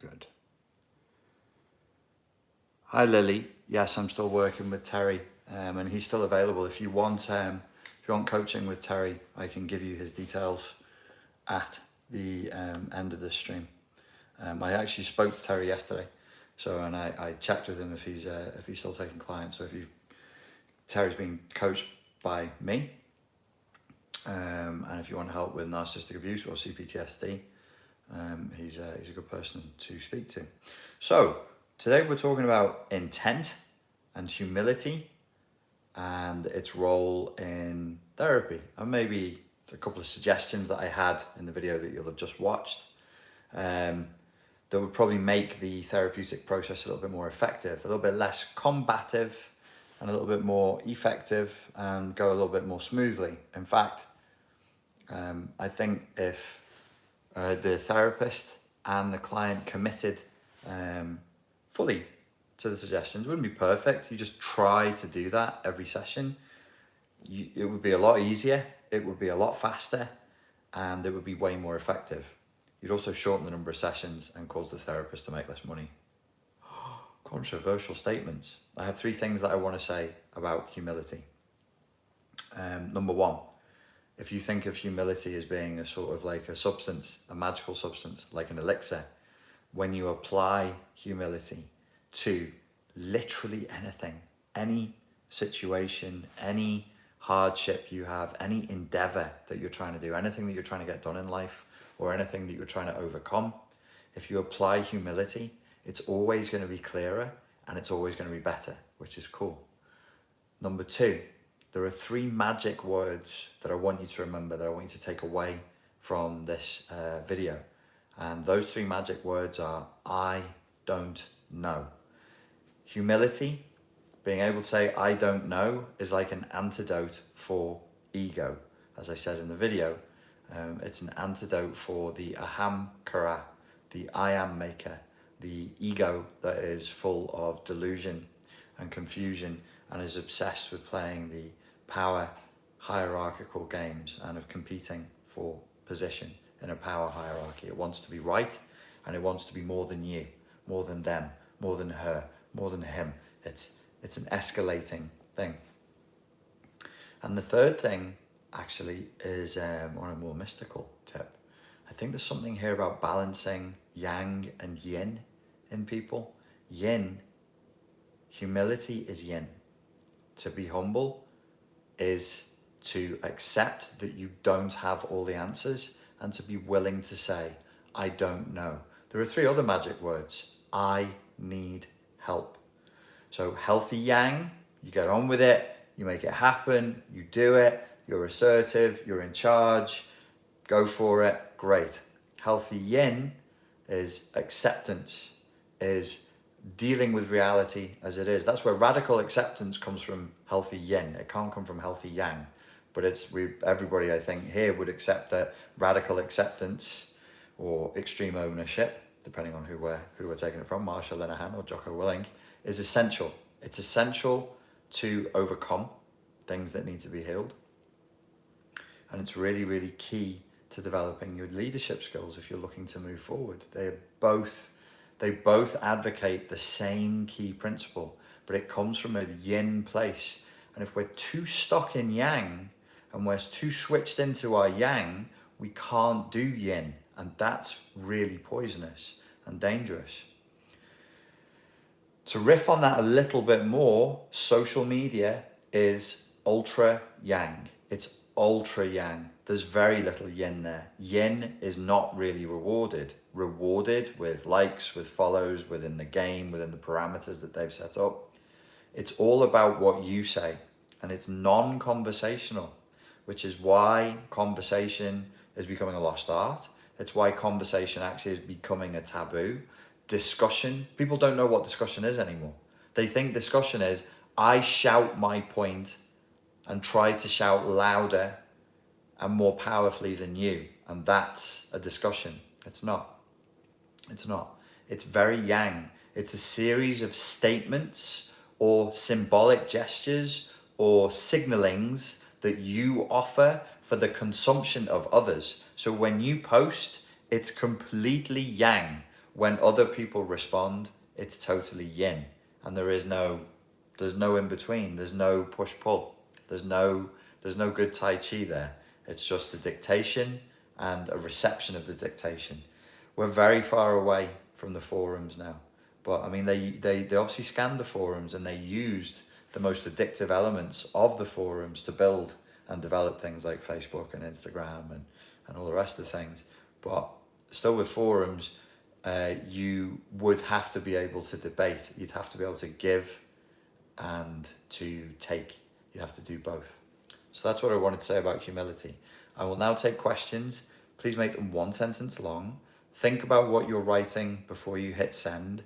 Good. Hi Lily. Yes, I'm still working with Terry, and he's still available. If you want coaching with Terry, I can give you his details at the end of this stream. I actually spoke to Terry yesterday, and I checked with him if he's still taking clients. So Terry's being coached by me, and if you want help with narcissistic abuse or CPTSD, he's a good person to speak to. So today we're talking about intent and humility and its role in therapy, and maybe a couple of suggestions that I had in the video that you'll have just watched that would probably make the therapeutic process a little bit more effective, a little bit less combative, and a little bit more effective, and go a little bit more smoothly. In fact, I think if the therapist and the client committed fully to the suggestions, it wouldn't be perfect. You just try to do that every session. It would be a lot easier, it would be a lot faster, and it would be way more effective. You'd also shorten the number of sessions and cause the therapist to make less money. Controversial statements. I have 3 things that I want to say about humility. Number 1, if you think of humility as being a sort of like a substance, a magical substance, like an elixir, when you apply humility to literally anything, any situation, any hardship you have, any endeavor that you're trying to do, anything that you're trying to get done in life, or anything that you're trying to overcome, if you apply humility, it's always going to be clearer and it's always going to be better, which is cool. Number 2, there are 3 magic words that I want you to remember, that I want you to take away from this video. And those 3 magic words are, I don't know. Humility, being able to say, I don't know, is like an antidote for ego. As I said in the video, it's an antidote for the aham kara, the I am maker, the ego that is full of delusion and confusion and is obsessed with playing the power hierarchical games and of competing for position in a power hierarchy. It wants to be right, and it wants to be more than you, more than them, more than her, more than him. It's an escalating thing. And the third thing actually is on a more mystical tip. I think there's something here about balancing yang and yin in people. Yin, humility is yin. To be humble is to accept that you don't have all the answers, and to be willing to say, I don't know. There are 3 other magic words. I need help. So healthy yang, you get on with it, you make it happen, you do it, you're assertive, you're in charge, go for it, great. Healthy yin is acceptance, is dealing with reality as it is. That's where radical acceptance comes from. Healthy yin, it can't come from healthy yang. But everybody, I think, here would accept that radical acceptance or extreme ownership, depending on who we're taking it from, Marsha Linehan or Jocko Willink, is essential. It's essential to overcome things that need to be healed. And it's really, really key to developing your leadership skills if you're looking to move forward. They both advocate the same key principle, but it comes from a yin place. And if we're too stuck in yang and we're too switched into our yang, we can't do yin. And that's really poisonous and dangerous. To riff on that a little bit more, social media is ultra yang. It's ultra yang. There's very little yin there. Yin is not really rewarded. Rewarded with likes, with follows, within the game, within the parameters that they've set up. It's all about what you say, and it's non-conversational, which is why conversation is becoming a lost art. It's why conversation actually is becoming a taboo. Discussion, people don't know what discussion is anymore. They think discussion is, I shout my point and try to shout louder and more powerfully than you. And that's a discussion. It's not. It's not. It's very yang. It's a series of statements or symbolic gestures or signalings that you offer for the consumption of others. So when you post, it's completely yang. when other people respond, it's totally yin, and there's no in between. There's no push pull. There's no good Tai Chi there. It's just a dictation and a reception of the dictation. We're very far away from the forums now, but I mean they obviously scanned the forums and they used the most addictive elements of the forums to build and develop things like Facebook and Instagram and all the rest of the things. But still with forums, you would have to be able to debate. You'd have to be able to give and to take. You'd have to do both. So that's what I wanted to say about humility. I will now take questions. Please make them 1 sentence long. Think about what you're writing before you hit send.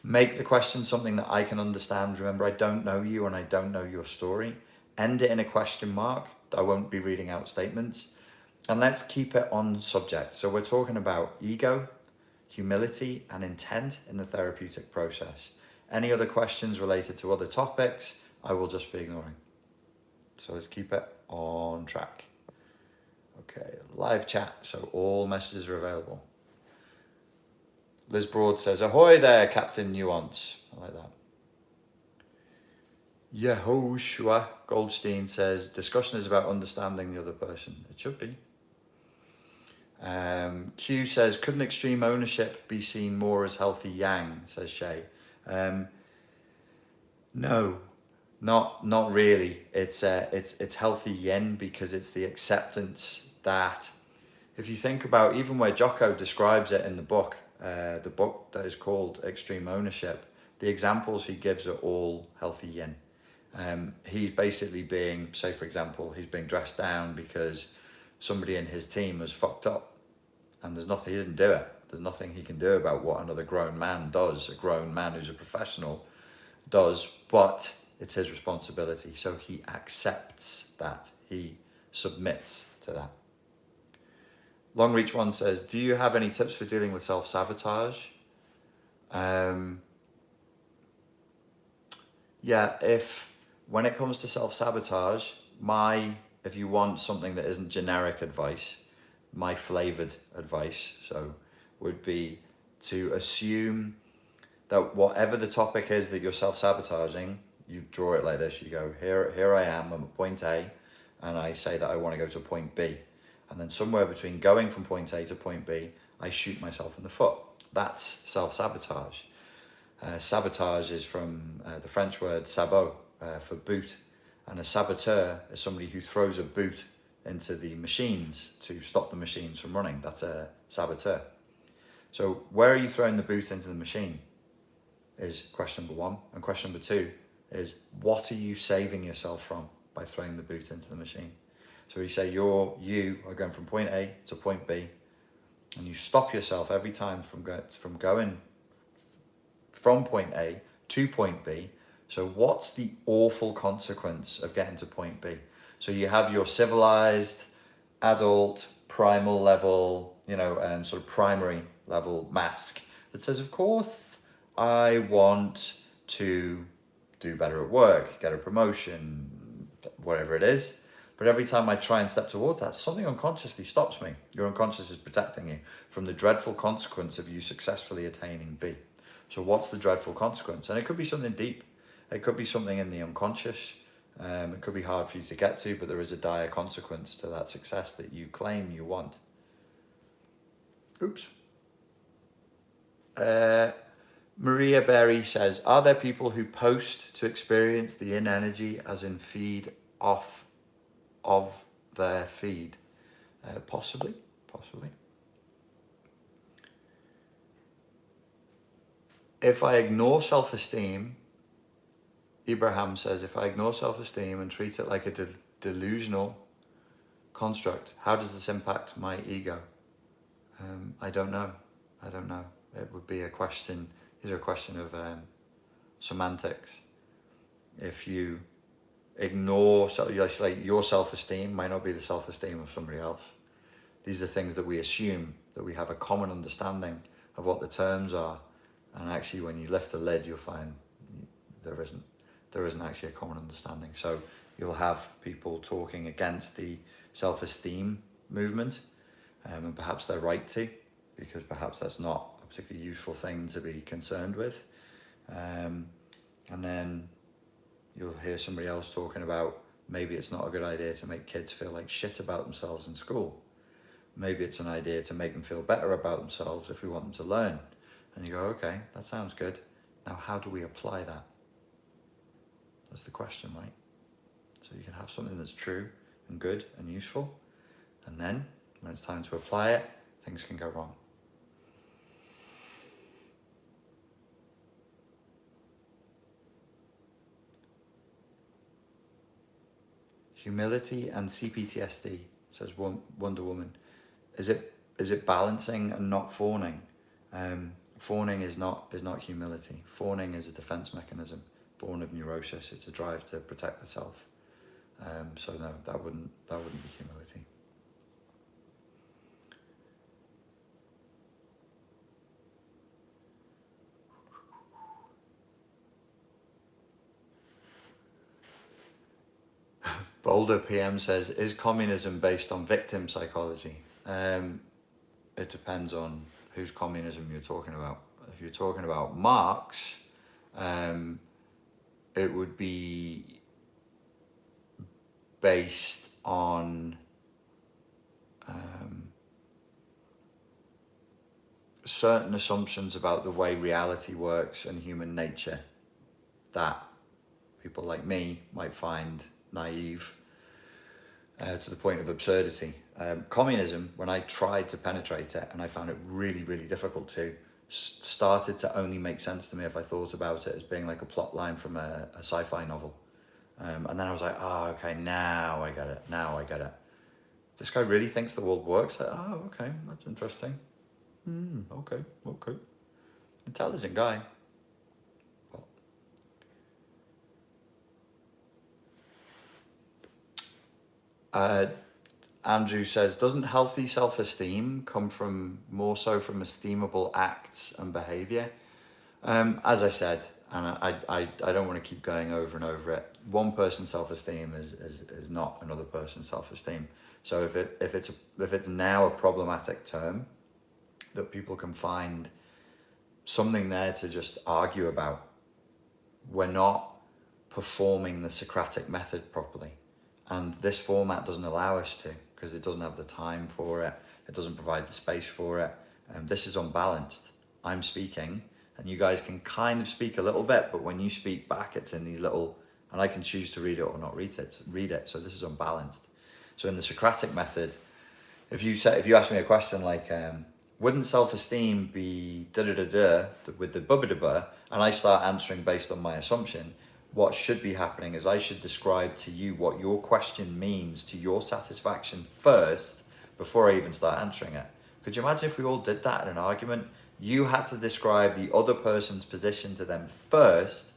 Make the question something that I can understand. Remember, I don't know you and I don't know your story. End it in a question mark. I won't be reading out statements. And let's keep it on subject. So we're talking about ego, humility, and intent in the therapeutic process. Any other questions related to other topics, I will just be ignoring. So let's keep it on track. Okay, live chat, so all messages are available. Liz Broad says, ahoy there, Captain Nuance. I like that. Yehoshua Goldstein says, discussion is about understanding the other person. It should be. Q says, couldn't extreme ownership be seen more as healthy yang, says Shay. No, not really. It's healthy yin because it's the acceptance that, if you think about even where Jocko describes it in the book that is called Extreme Ownership, the examples he gives are all healthy yin. He's basically being, say for example, he's being dressed down because somebody in his team has fucked up and there's nothing, he didn't do it. There's nothing he can do about what another grown man does, a grown man who's a professional does, but it's his responsibility. So he accepts that, he submits to that. Long Reach One says, do you have any tips for dealing with self-sabotage? Yeah, when it comes to self-sabotage, if you want something that isn't generic advice, my flavored advice, would be to assume that whatever the topic is that you're self-sabotaging, you draw it like this. You go, here I am, I'm at point A, and I say that I want to go to point B. And then somewhere between going from point A to point B, I shoot myself in the foot. That's self-sabotage. Sabotage is from the French word sabot, for boot. And a saboteur is somebody who throws a boot into the machines to stop the machines from running. That's a saboteur. So where are you throwing the boot into the machine is question number one. And question number two is, what are you saving yourself from by throwing the boot into the machine? So you say you are going from point A to point B, and you stop yourself every time from going from point A to point B. So what's the awful consequence of getting to point B? So you have your civilized, adult, primal level, sort of primary level mask that says, of course, I want to do better at work, get a promotion, whatever it is. But every time I try and step towards that, something unconsciously stops me. Your unconscious is protecting you from the dreadful consequence of you successfully attaining B. So what's the dreadful consequence? And it could be something deep. It could be something in the unconscious. It could be hard for you to get to, but there is a dire consequence to that success that you claim you want. Oops. Maria Berry says, are there people who post to experience the yin energy as in feed off of their feed? Possibly. If I ignore self-esteem, Ibrahim says, if I ignore self-esteem and treat it like a delusional construct, how does this impact my ego? I don't know. It would be a question, is a question of semantics. If you ignore, like your self-esteem might not be the self-esteem of somebody else. These are things that we assume, that we have a common understanding of what the terms are. And actually when you lift the lid, you'll find there isn't actually a common understanding. So you'll have people talking against the self-esteem movement, and perhaps they're right to, because perhaps that's not a particularly useful thing to be concerned with. And then you'll hear somebody else talking about maybe it's not a good idea to make kids feel like shit about themselves in school. Maybe it's an idea to make them feel better about themselves if we want them to learn. And you go, okay, that sounds good. Now, how do we apply that? That's the question, right? So you can have something that's true and good and useful, and then when it's time to apply it, things can go wrong. Humility and CPTSD, says Wonder Woman. Is it balancing and not fawning? Fawning is not humility. Fawning is a defense mechanism born of neurosis. It's a drive to protect the self. So no, that wouldn't be humility. Boulder PM says, is communism based on victim psychology? It depends on whose communism you're talking about. If you're talking about Marx, it would be based on certain assumptions about the way reality works and human nature that people like me might find naive to the point of absurdity. Communism, when I tried to penetrate it, and I found it really, really difficult to, started to only make sense to me if I thought about it as being like a plot line from a sci-fi novel. And then I was like, oh, okay, now I get it. This guy really thinks the world works? Like, oh, okay, that's interesting. Okay. Intelligent guy. Andrew says, doesn't healthy self-esteem come more so from esteemable acts and behavior? As I said, and I don't want to keep going over and over it, one person's self-esteem is not another person's self-esteem. So if it's now a problematic term that people can find something there to just argue about, we're not performing the Socratic method properly. And this format doesn't allow us to, because it doesn't have the time for it. It doesn't provide the space for it. This is unbalanced. I'm speaking, and you guys can kind of speak a little bit, but when you speak back, it's in these little, and I can choose to read it or not read it. So this is unbalanced. So in the Socratic method, if you ask me a question like, wouldn't self-esteem be da-da-da-da with the bubba-da-ba, and I start answering based on my assumption, what should be happening is I should describe to you what your question means to your satisfaction first before I even start answering it. Could you imagine if we all did that in an argument? You had to describe the other person's position to them first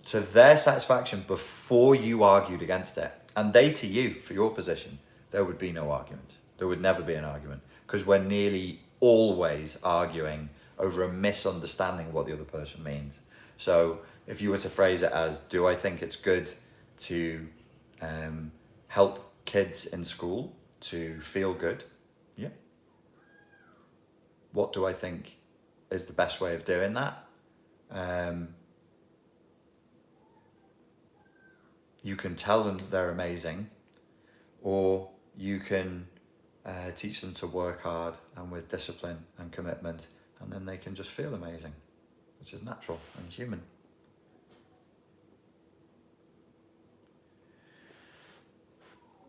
to their satisfaction before you argued against it. And they to you for your position. There would be no argument. There would never be an argument, because we're nearly always arguing over a misunderstanding of what the other person means. So if you were to phrase it as, do I think it's good to help kids in school to feel good? Yeah. What do I think is the best way of doing that? You can tell them that they're amazing, or you can teach them to work hard and with discipline and commitment, and then they can just feel amazing, which is natural and human.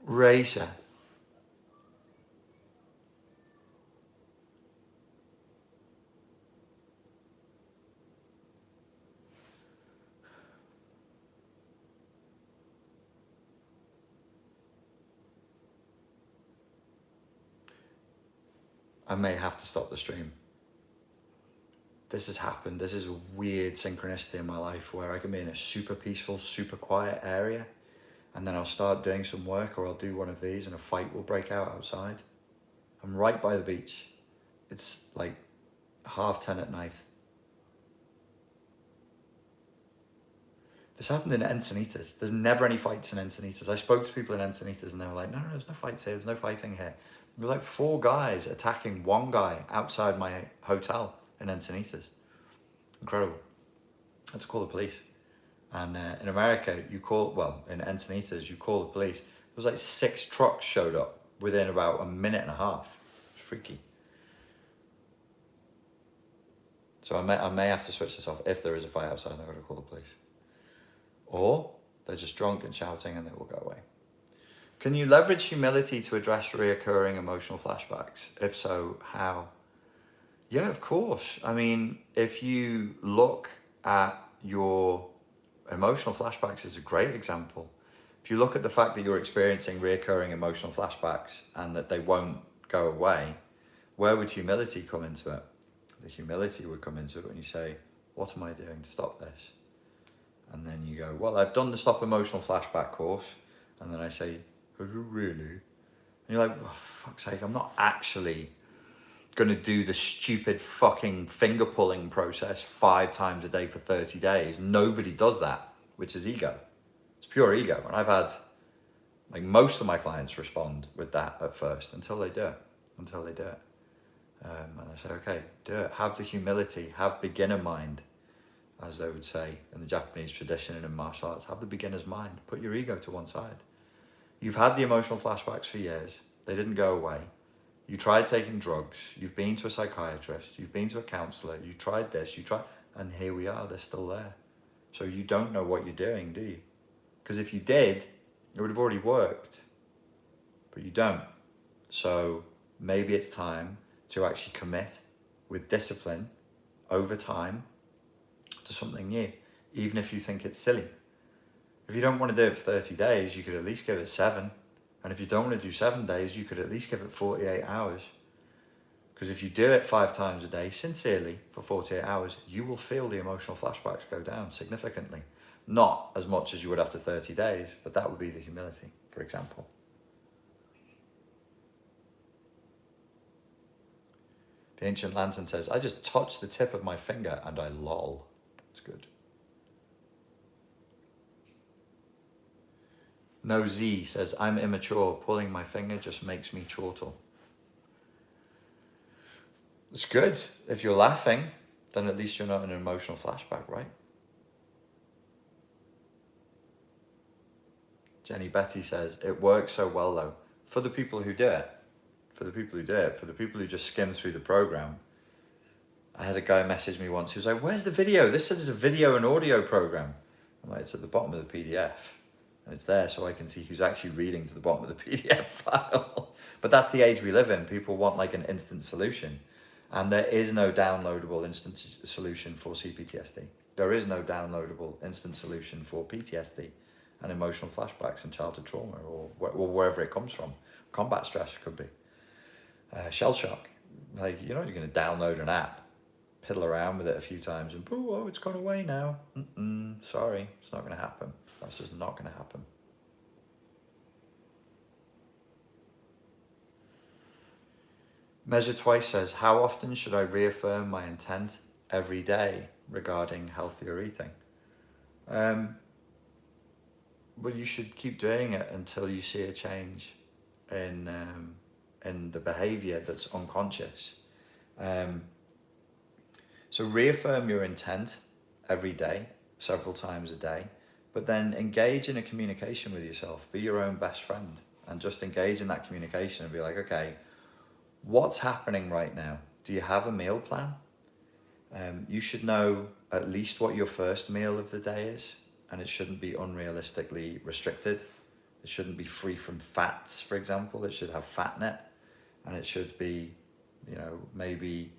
Racer. I may have to stop the stream. This has happened. This is a weird synchronicity in my life where I can be in a super peaceful, super quiet area, and then I'll start doing some work, or I'll do one of these and a fight will break out outside. I'm right by the beach. It's like 10:30 at night. This happened in Encinitas. There's never any fights in Encinitas. I spoke to people in Encinitas and they were like, no, there's no fights here. There's no fighting here. There were like 4 guys attacking one guy outside my hotel in Encinitas. Incredible. I had to call the police. And in America, in Encinitas, you call the police. There was like 6 trucks showed up within about a minute and a half. It was freaky. So I may have to switch this off. If there is a fight outside, I'm going to call the police. Or they're just drunk and shouting and they will go away. Can you leverage humility to address reoccurring emotional flashbacks? If so, how? Yeah, of course. I mean, if you look at your emotional flashbacks, is a great example. If you look at the fact that you're experiencing reoccurring emotional flashbacks and that they won't go away, where would humility come into it? The humility would come into it when you say, what am I doing to stop this? And then you go, well, I've done the Stop Emotional Flashback course. And then I say, have you really? And you're like, oh, for fuck's sake, I'm not actually going to do the stupid fucking finger pulling process 5 times a day for 30 days. Nobody does that, which is ego. It's pure ego. And I've had, like, most of my clients respond with that at first until they do it. And I say, okay, do it. Have the humility, have beginner mind, as they would say in the Japanese tradition and in martial arts. Have the beginner's mind. Put your ego to one side. You've had the emotional flashbacks for years. They didn't go away. You tried taking drugs. You've been to a psychiatrist. You've been to a counselor. You tried this. And here we are. They're still there. So you don't know what you're doing, do you? Because if you did, it would have already worked. But you don't. So maybe it's time to actually commit with discipline over time to something new, even if you think it's silly. If you don't want to do it for 30 days, you could at least give it 7. And if you don't want to do 7 days, you could at least give it 48 hours. Because if you do it 5 times a day, sincerely, for 48 hours, you will feel the emotional flashbacks go down significantly. Not as much as you would after 30 days, but that would be the humility, for example. The Ancient Lantern says, I just touched the tip of my finger and I lol. It's good. No Z says, I'm immature. Pulling my finger just makes me chortle. It's good. If you're laughing, then at least you're not in an emotional flashback, right? Jenny Betty says, it works so well though. For the people who do it. For the people who just skim through the program. I had a guy message me once who was like, where's the video? This says it's a video and audio program. I'm like, it's at the bottom of the PDF. And it's there so I can see who's actually reading to the bottom of the PDF file. But that's the age we live in. People want like an instant solution. And there is no downloadable instant solution for CPTSD. There is no downloadable instant solution for PTSD and emotional flashbacks and childhood trauma or wherever it comes from. Combat stress could be. Shell shock. Like, you're not going to download an app, piddle around with it a few times and, oh, it's gone away now. Sorry, it's not going to happen. That's just not going to happen. Measure Twice says, how often should I reaffirm my intent every day regarding healthier eating? Well, you should keep doing it until you see a change in the behavior that's unconscious. So reaffirm your intent every day, several times a day, but then engage in a communication with yourself. Be your own best friend and just engage in that communication and be like, okay, what's happening right now? Do you have a meal plan? You should know at least what your first meal of the day is, and it shouldn't be unrealistically restricted. It shouldn't be free from fats, for example. It should have fat net, and it should be, maybe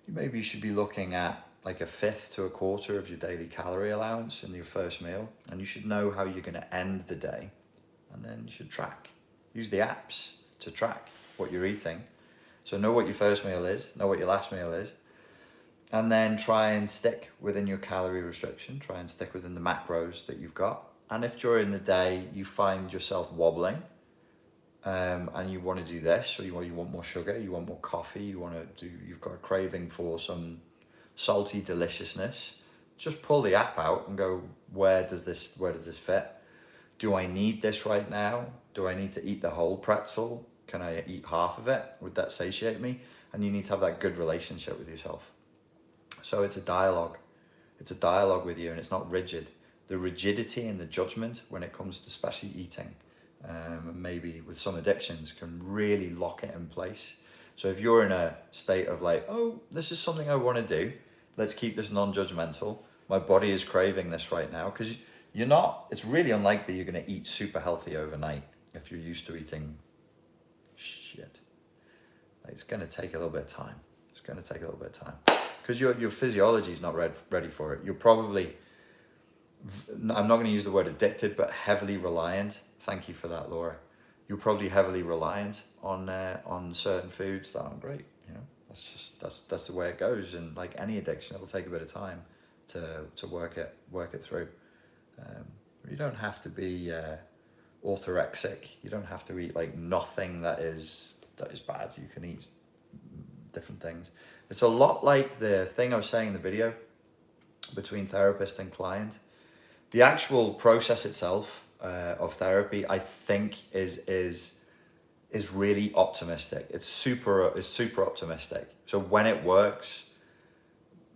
you should be looking at like 1/5 to 1/4 of your daily calorie allowance in your first meal, and you should know how you're going to end the day, and then you should track. Use the apps to track what you're eating. So know what your first meal is, know what your last meal is, and then try and stick within your calorie restriction, try and stick within the macros that you've got. And if during the day you find yourself wobbling, and you want to do this, or you want more sugar, you want more coffee, you've got a craving for some salty deliciousness, just pull the app out and go, where does this fit? Do I need this right now? Do I need to eat the whole pretzel? Can I eat half of it? Would that satiate me? And you need to have that good relationship with yourself. So it's a dialogue. It's a dialogue with you, and it's not rigid. The rigidity and the judgment when it comes to especially eating, and maybe with some addictions, can really lock it in place. So if you're in a state of like, oh, this is something I want to do, let's keep this non-judgmental. My body is craving this right now, because you're not, it's really unlikely you're going to eat super healthy overnight if you're used to eating shit. Like, it's going to take a little bit of time. It's going to take a little bit of time because your physiology is not ready for it. You're probably, I'm not going to use the word addicted, but heavily reliant. Thank you for that, Laura. You're probably heavily reliant on certain foods that aren't great. You know, that's the way it goes. And like any addiction, it'll take a bit of time to work it through. You don't have to be orthorexic. You don't have to eat like nothing that is bad. You can eat different things. It's a lot like the thing I was saying in the video between therapist and client. The actual process itself of therapy, I think, is really optimistic. It's super optimistic. So when it works,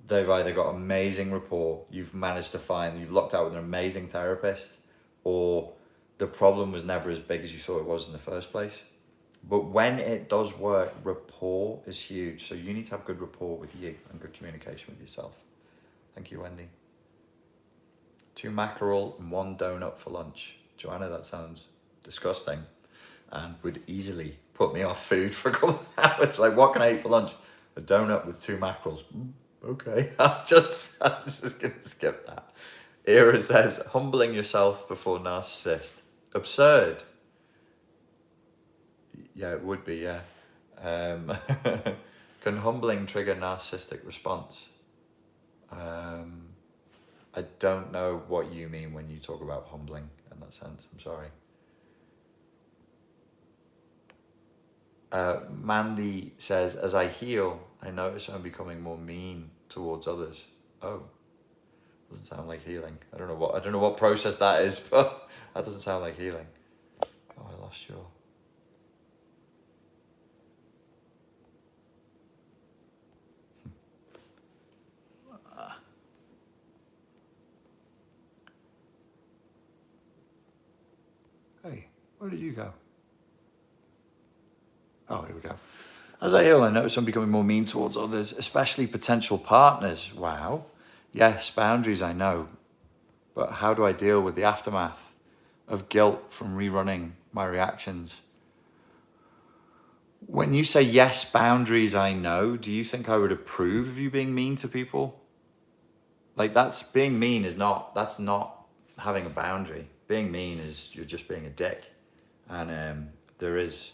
they've either got amazing rapport, you've locked out with an amazing therapist, or the problem was never as big as you thought it was in the first place. But when it does work, rapport is huge. So you need to have good rapport with you and good communication with yourself. Thank you, Wendy. 2 mackerel and 1 donut for lunch. Joanna, that sounds disgusting and would easily put me off food for a couple of hours. Like, what can I eat for lunch? A donut with 2 mackerels. Okay, I'm just going to skip that. Era says, humbling yourself before narcissist. Absurd. Yeah, it would be, yeah. Can humbling trigger narcissistic response? I don't know what you mean when you talk about humbling in that sense. I'm sorry. Mandy says, as I heal, I notice I'm becoming more mean towards others. Oh, doesn't sound like healing. I don't know what process that is, but that doesn't sound like healing. Oh, I lost your... Hey, where did you go? Oh, here we go. As I heal, I notice I'm becoming more mean towards others, especially potential partners. Wow. Yes, boundaries, I know. But how do I deal with the aftermath of guilt from rerunning my reactions? When you say yes, boundaries, I know, do you think I would approve of you being mean to people? Like, that's being mean that's not having a boundary. Being mean is you're just being a dick. And there is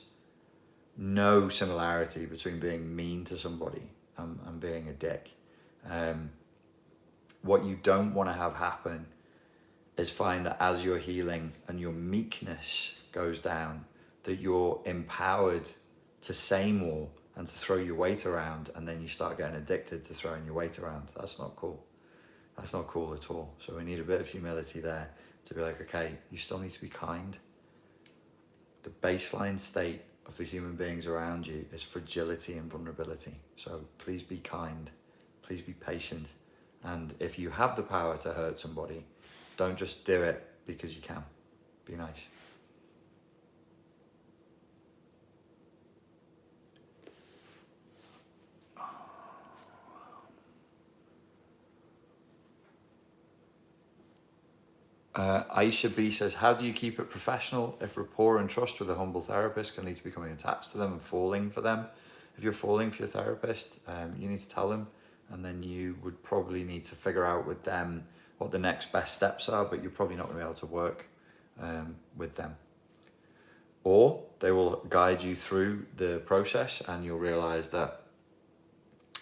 no similarity between being mean to somebody and being a dick. What you don't want to have happen is find that as you're healing and your meekness goes down, that you're empowered to say more and to throw your weight around, and then you start getting addicted to throwing your weight around. That's not cool. That's not cool at all. So we need a bit of humility there to be like, okay, you still need to be kind. The baseline state of the human beings around you is fragility and vulnerability. So please be kind, please be patient. And if you have the power to hurt somebody, don't just do it because you can. Be nice. Aisha B says, how do you keep it professional if rapport and trust with a humble therapist can lead to becoming attached to them and falling for them? If you're falling for your therapist, you need to tell them, and then you would probably need to figure out with them what the next best steps are, but you're probably not going to be able to work with them. Or they will guide you through the process and you'll realize that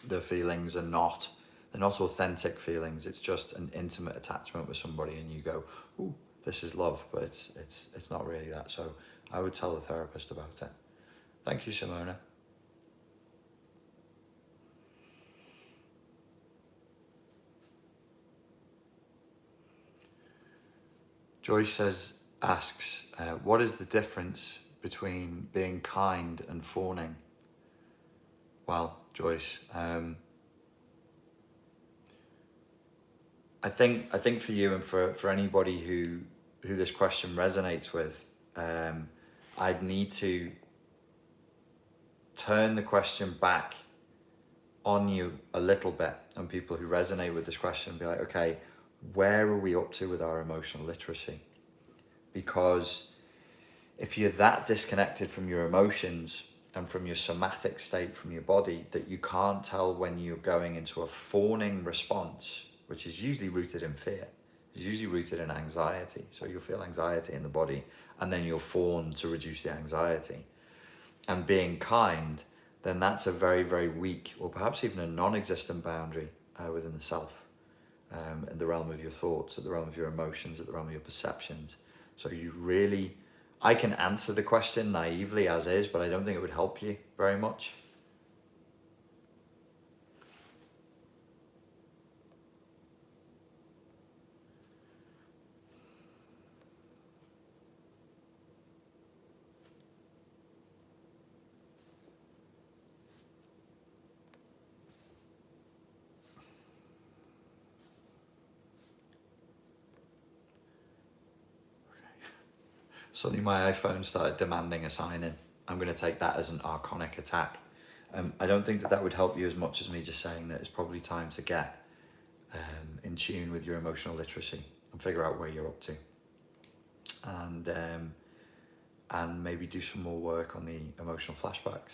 the feelings are not, they're not authentic feelings. It's just an intimate attachment with somebody, and you go, ooh, this is love, but it's not really that. So I would tell the therapist about it. Thank you, Simona. Joyce asks, what is the difference between being kind and fawning? Well, Joyce, I think for you and for anybody who this question resonates with, I'd need to turn the question back on you a little bit, and people who resonate with this question be like, okay, where are we up to with our emotional literacy? Because if you're that disconnected from your emotions and from your somatic state, from your body, that you can't tell when you're going into a fawning response, which is usually rooted in fear, is usually rooted in anxiety. So you'll feel anxiety in the body and then you'll fawn to reduce the anxiety. And being kind, then that's a very, very weak, or perhaps even a non-existent boundary within the self, in the realm of your thoughts, at the realm of your emotions, at the realm of your perceptions. So you really, I can answer the question naively as is, but I don't think it would help you very much. Suddenly my iPhone started demanding a sign-in. I'm going to take that as an archonic attack. I don't think that would help you as much as me just saying that it's probably time to get in tune with your emotional literacy and figure out where you're up to. And maybe do some more work on the emotional flashbacks.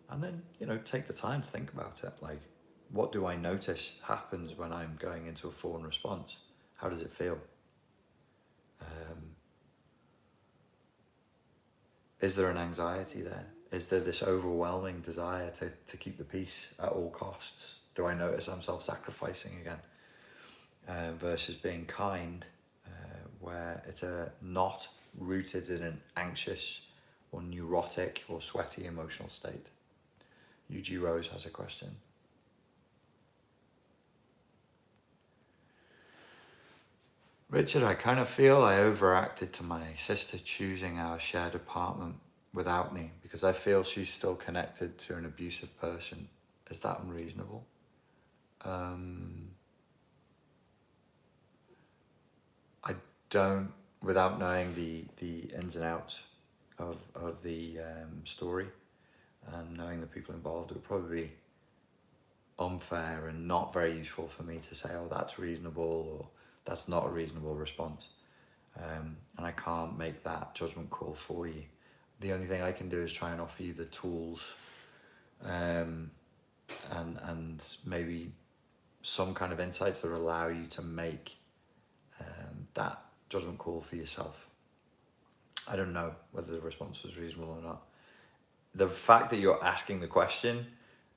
And then, take the time to think about it. Like, what do I notice happens when I'm going into a fawn response? How does it feel? Is there an anxiety there? Is there this overwhelming desire to keep the peace at all costs? Do I notice I'm self-sacrificing again? Versus being kind, where it's not rooted in an anxious or neurotic or sweaty emotional state. UG Rose has a question. Richard, I kind of feel I overacted to my sister choosing our shared apartment without me because I feel she's still connected to an abusive person. Is that unreasonable? I don't, without knowing the ins and outs of the story and knowing the people involved, it would probably be unfair and not very useful for me to say, oh, that's reasonable or that's not a reasonable response. And I can't make that judgment call for you. The only thing I can do is try and offer you the tools and maybe some kind of insights that allow you to make that judgment call for yourself. I don't know whether the response was reasonable or not. The fact that you're asking the question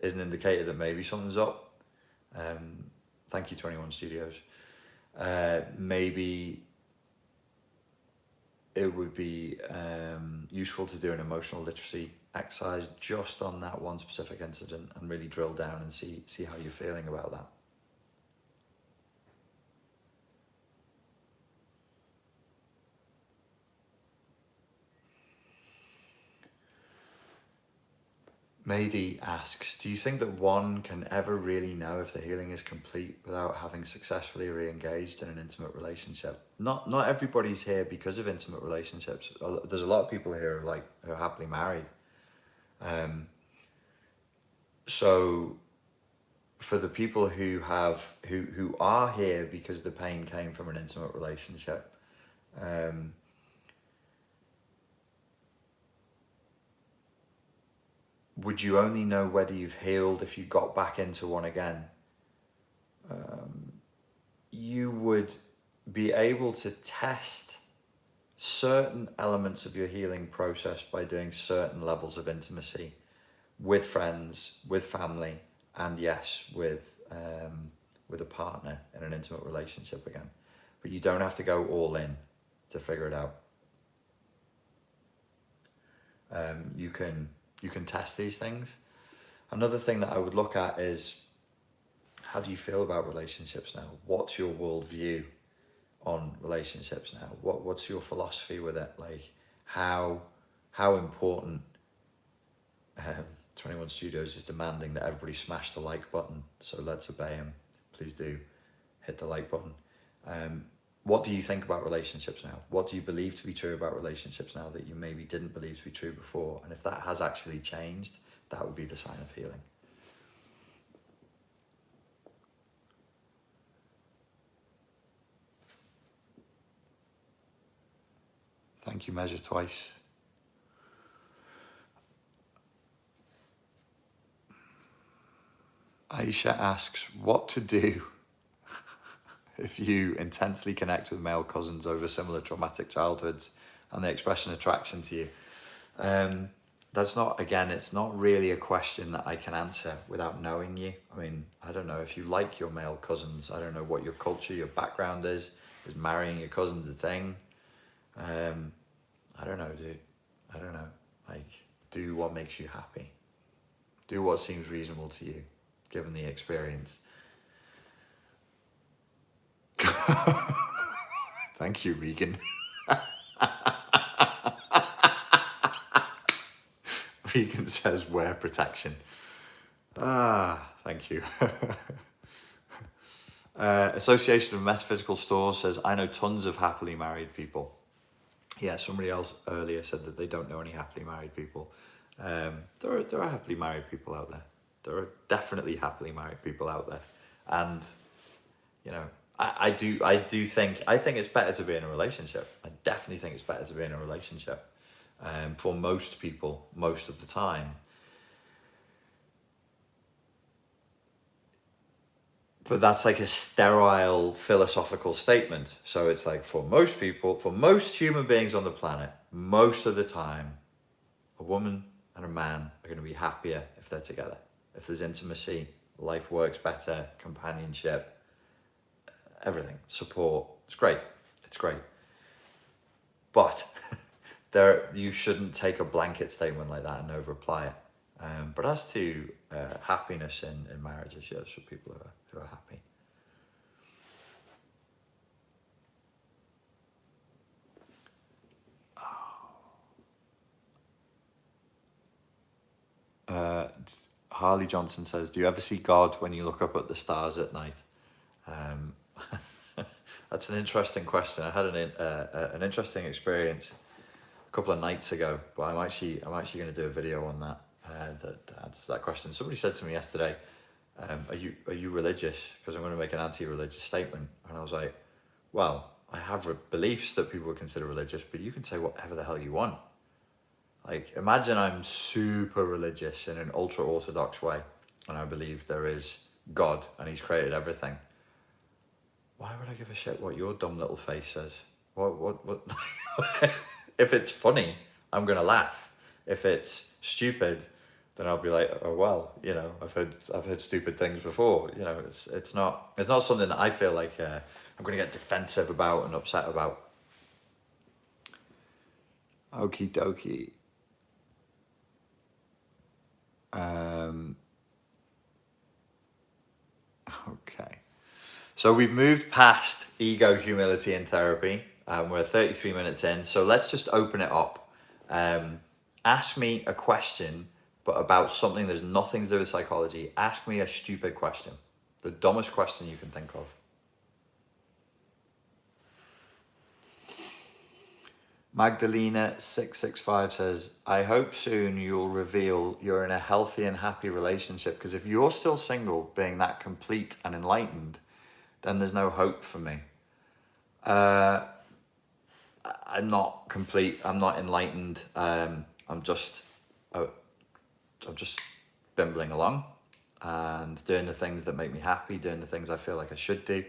is an indicator that maybe something's up. Thank you, 21 Studios. Maybe it would be useful to do an emotional literacy exercise just on that one specific incident and really drill down and see how you're feeling about that. Mady asks, do you think that one can ever really know if the healing is complete without having successfully re-engaged in an intimate relationship? Not everybody's here because of intimate relationships. There's a lot of people here who are happily married. So for the people who are here because the pain came from an intimate relationship, would you only know whether you've healed if you got back into one again? You would be able to test certain elements of your healing process by doing certain levels of intimacy with friends, with family, and yes, with a partner in an intimate relationship again. But you don't have to go all in to figure it out. You can test these things. Another thing that I would look at is, how do you feel about relationships now? What's your worldview on relationships now? What's your philosophy with it? Like, how important 21 Studios is demanding that everybody smash the like button, so let's obey him. Please do. hit the like button. What do you think about relationships now? What do you believe to be true about relationships now that you maybe didn't believe to be true before? And if that has actually changed, that would be the sign of healing. Thank you, Measure Twice. Aisha asks, what to do if you intensely connect with male cousins over similar traumatic childhoods and they express an attraction to you? That's not, again, it's not really a question that I can answer without knowing you. I mean, I don't know if you like your male cousins. I don't know what your culture, your background is. Is marrying your cousins a thing? I don't know, dude. I don't know. Like, do what makes you happy. Do what seems reasonable to you, given the experience. Thank you, Regan. Regan says, wear protection. Thank you. Association of Metaphysical Stores says, I know tons of happily married people. Yeah, somebody else earlier said that they don't know any happily married people. There are happily married people out there. There are definitely happily married people out there. And, you know, I think it's better to be in a relationship. I definitely think it's better to be in a relationship. For most people, most of the time. But that's like a sterile philosophical statement. So it's like, for most people, for most human beings on the planet, most of the time, a woman and a man are going to be happier if they're together. If there's intimacy, life works better, companionship, everything, support. It's great. It's great. But you shouldn't take a blanket statement like that and over apply it. But as to happiness in marriages, yes, for people who are happy. Harley Johnson says, do you ever see God when you look up at the stars at night? That's an interesting question. I had an interesting experience a couple of nights ago, but I'm actually going to do a video on that. That answers that question. Somebody said to me yesterday, are you religious? Because I'm going to make an anti-religious statement. And I was like, well, I have beliefs that people would consider religious, but you can say whatever the hell you want. Like, imagine I'm super religious in an ultra-orthodox way, and I believe there is God and he's created everything. Why would I give a shit what your dumb little face says? What? If it's funny, I'm going to laugh. If it's stupid, then I'll be like, oh well, you know, I've heard stupid things before. You know, it's not something that I feel like I'm going to get defensive about and upset about. Okie dokie. Okay. So we've moved past ego, humility, and therapy. We're 33 minutes in. So let's just open it up. Ask me a question, but about something there's nothing to do with psychology. Ask me a stupid question. The dumbest question you can think of. Magdalena665 says, I hope soon you'll reveal you're in a healthy and happy relationship, because if you're still single, being that complete and enlightened, then there's no hope for me. I'm not complete. I'm not enlightened. I'm just bimbling along and doing the things that make me happy, doing the things I feel like I should do,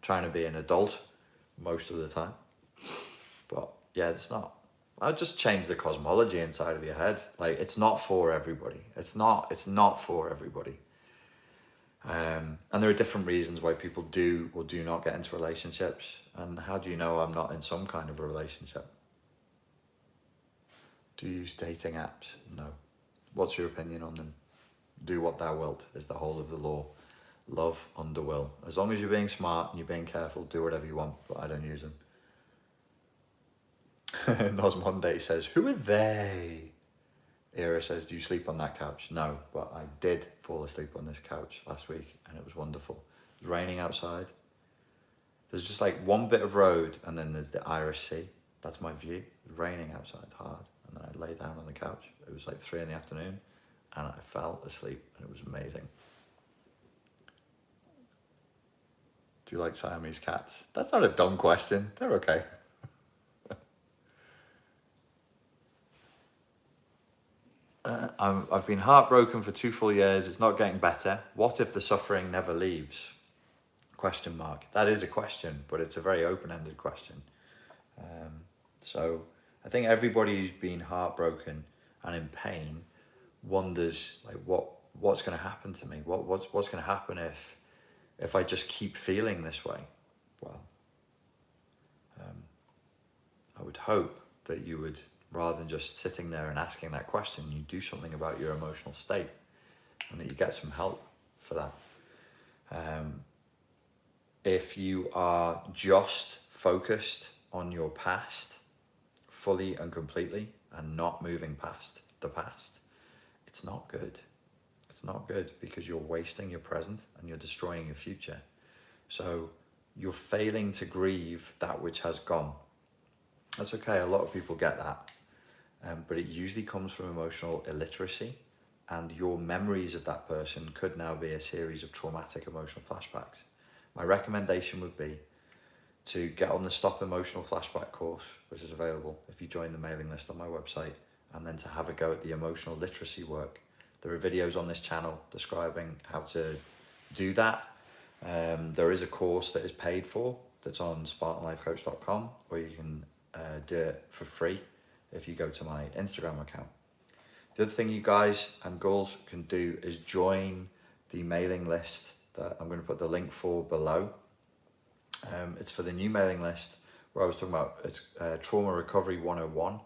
trying to be an adult most of the time. But yeah, it's not. I'll just change the cosmology inside of your head. Like, it's not for everybody. It's not for everybody. And there are different reasons why people do or do not get into relationships. And how do you know I'm not in some kind of a relationship? Do you use dating apps? No. What's your opinion on them? Do what thou wilt is the whole of the law. Love under will. As long as you're being smart and you're being careful, do whatever you want, but I don't use them. Nos Monday says, who are they? Era says, do you sleep on that couch? No, but I did fall asleep on this couch last week and it was wonderful. It was raining outside. There's just like one bit of road and then there's the Irish Sea. That's my view. It was raining outside hard. And then I lay down on the couch. It was like 3 PM and I fell asleep and it was amazing. Do you like Siamese cats? That's not a dumb question. They're okay. I've been heartbroken for 2 full years. It's not getting better. What if the suffering never leaves? Question mark. That is a question, but it's a very open-ended question. So I think everybody who's been heartbroken and in pain wonders like what's going to happen to me? What's going to happen if I just keep feeling this way? Well, I would hope that you would, rather than just sitting there and asking that question, you do something about your emotional state and that you get some help for that. If you are just focused on your past fully and completely and not moving past the past, it's not good. It's not good because you're wasting your present and you're destroying your future. So you're failing to grieve that which has gone. That's okay, a lot of people get that. But it usually comes from emotional illiteracy, and your memories of that person could now be a series of traumatic emotional flashbacks. My recommendation would be to get on the Stop Emotional Flashback course, which is available if you join the mailing list on my website, and then to have a go at the emotional literacy work. There are videos on this channel describing how to do that. There is a course that is paid for that's on spartanlifecoach.com, or you can do it for free if you go to my Instagram account. The other thing you guys and girls can do is join the mailing list that I'm going to put the link for below. It's for the new mailing list where I was talking about it's Trauma Recovery 101.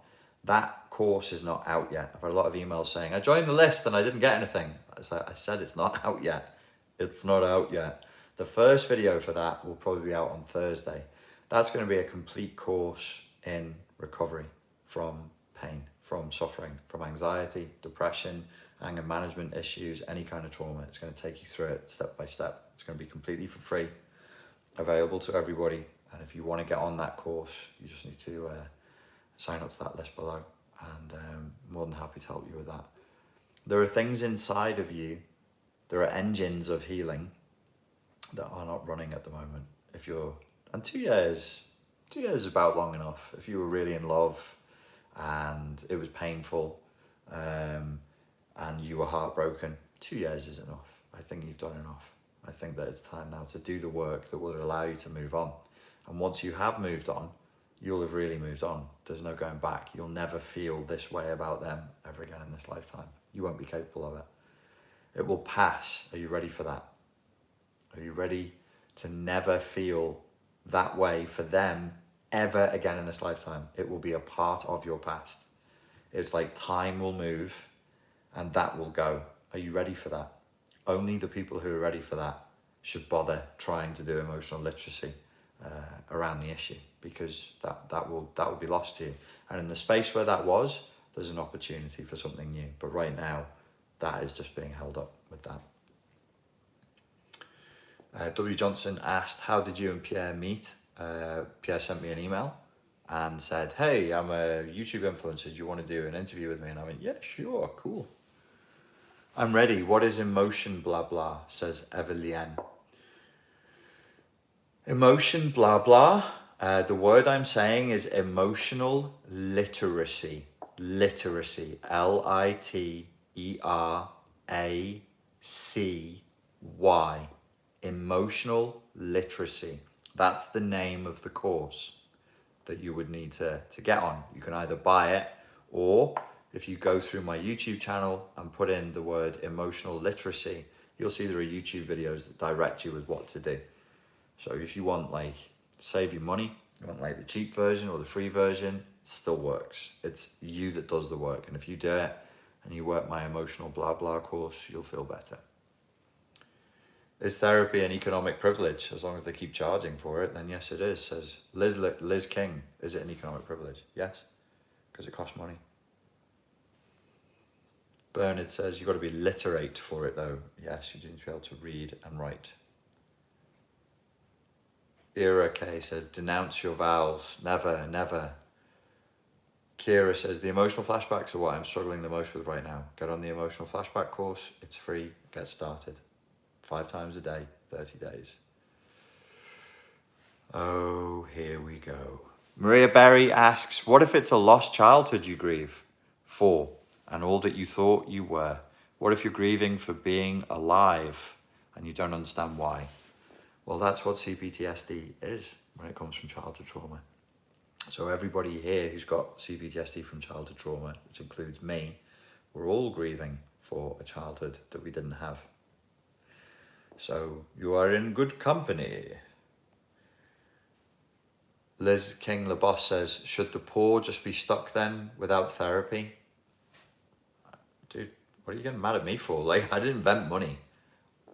That course is not out yet. I've had a lot of emails saying, I joined the list and I didn't get anything. I said it's not out yet. It's not out yet. The first video for that will probably be out on Thursday. That's going to be a complete course in recovery from pain, from suffering, from anxiety, depression, anger management issues, any kind of trauma. It's going to take you through it step by step. It's going to be completely for free, available to everybody. And if you want to get on that course, you just need to sign up to that list below, and I'm more than happy to help you with that. There are things inside of you, there are engines of healing that are not running at the moment. And 2 years is about long enough. If you were really in love and it was painful and you were heartbroken, 2 years is enough. I think you've done enough. I think that it's time now to do the work that will allow you to move on. And once you have moved on, you'll have really moved on. There's no going back. You'll never feel this way about them ever again in this lifetime. You won't be capable of it. It will pass. Are you ready for that? Are you ready to never feel that way for them ever again in this lifetime? It will be a part of your past. It's like time will move and that will go. Are you ready for that? Only the people who are ready for that should bother trying to do emotional literacy around the issue, because that will be lost to you. And in the space where that was, there's an opportunity for something new. But right now, that is just being held up with that. W. Johnson asked, how did you and Pierre meet? Pierre sent me an email and said, hey, I'm a YouTube influencer. Do you want to do an interview with me? And I went, yeah, sure, cool. I'm ready. What is emotion, blah, blah, says Evelyn. Emotion, blah, blah. The word I'm saying is emotional literacy. Literacy. Literacy. Emotional literacy. That's the name of the course that you would need to get on. You can either buy it, or if you go through my YouTube channel and put in the word emotional literacy, you'll see there are YouTube videos that direct you with what to do. So if you want like save you money, you want like the cheap version or the free version, it still works. It's you that does the work. And if you do it and you work my emotional blah blah course, you'll feel better. Is therapy an economic privilege? As long as they keep charging for it, then yes it is, says Liz King. Is it an economic privilege? Yes, because it costs money. Bernard says you've got to be literate for it though. Yes, you need to be able to read and write. Era K says, denounce your vows. Never, never. Kira says, the emotional flashbacks are what I'm struggling the most with right now. Get on the emotional flashback course. It's free. Get started. 5 times a day, 30 days. Oh, here we go. Maria Berry asks, what if it's a lost childhood you grieve for and all that you thought you were? What if you're grieving for being alive and you don't understand why? Well, that's what CPTSD is when it comes from childhood trauma. So everybody here who's got CPTSD from childhood trauma, which includes me, we're all grieving for a childhood that we didn't have. So you are in good company. Liz King LaBosse says, should the poor just be stuck then without therapy? Dude, what are you getting mad at me for? Like, I didn't invent money.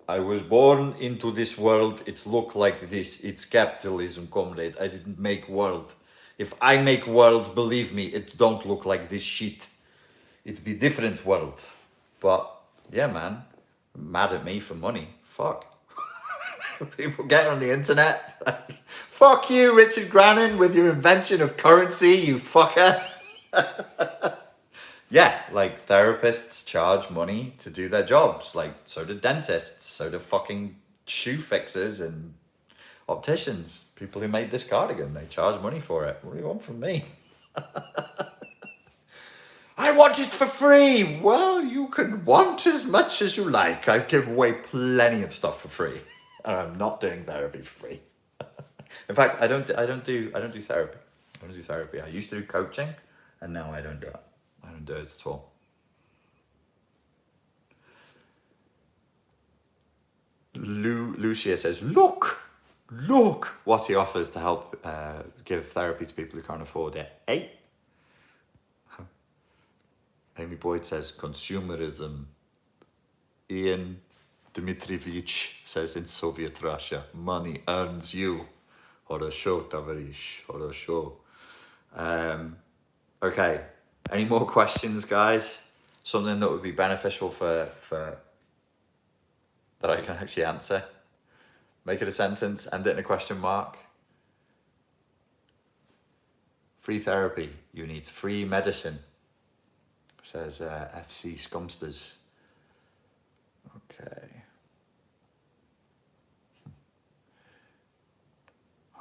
I was born into this world. It look like this. It's capitalism, comrade. I didn't make world. If I make world, believe me, it don't look like this shit. It'd be different world. But yeah, man, mad at me for money. Fuck. People get on the internet. Like, fuck you, Richard Grannon, with your invention of currency, you fucker. Yeah, like therapists charge money to do their jobs. Like, so do dentists, so do fucking shoe fixers and opticians. People who made this cardigan, they charge money for it. What do you want from me? I want it for free. Well, you can want as much as you like. I give away plenty of stuff for free. And I'm not doing therapy for free. In fact, I don't do therapy. I don't do therapy. I used to do coaching, and now I don't do it. I don't do it at all. Lucia says, look what he offers to help give therapy to people who can't afford it. Hey. Amy Boyd says, consumerism. Ian Dmitrievich says, in Soviet Russia, money earns you. Хорошо, товарищ, хорошо. Okay. Any more questions, guys? Something that would be beneficial for that I can actually answer. Make it a sentence, end it in a question mark. Free therapy. You need free medicine, says FC Scumsters. Okay.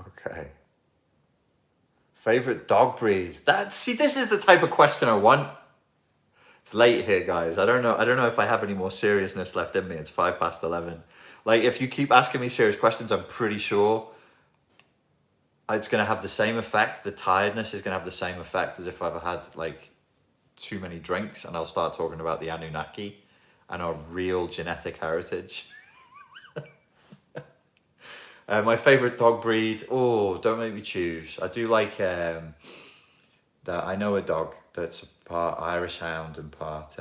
Okay. Favorite dog breed? This is the type of question I want. It's late here, guys. I don't know if I have any more seriousness left in me. It's 11:05. Like, if you keep asking me serious questions, I'm pretty sure it's gonna have the same effect. The tiredness is gonna have the same effect as if I've had like too many drinks, and I'll start talking about the Anunnaki and our real genetic heritage. My favorite dog breed, don't make me choose. I do like I know a dog that's a part Irish Hound and part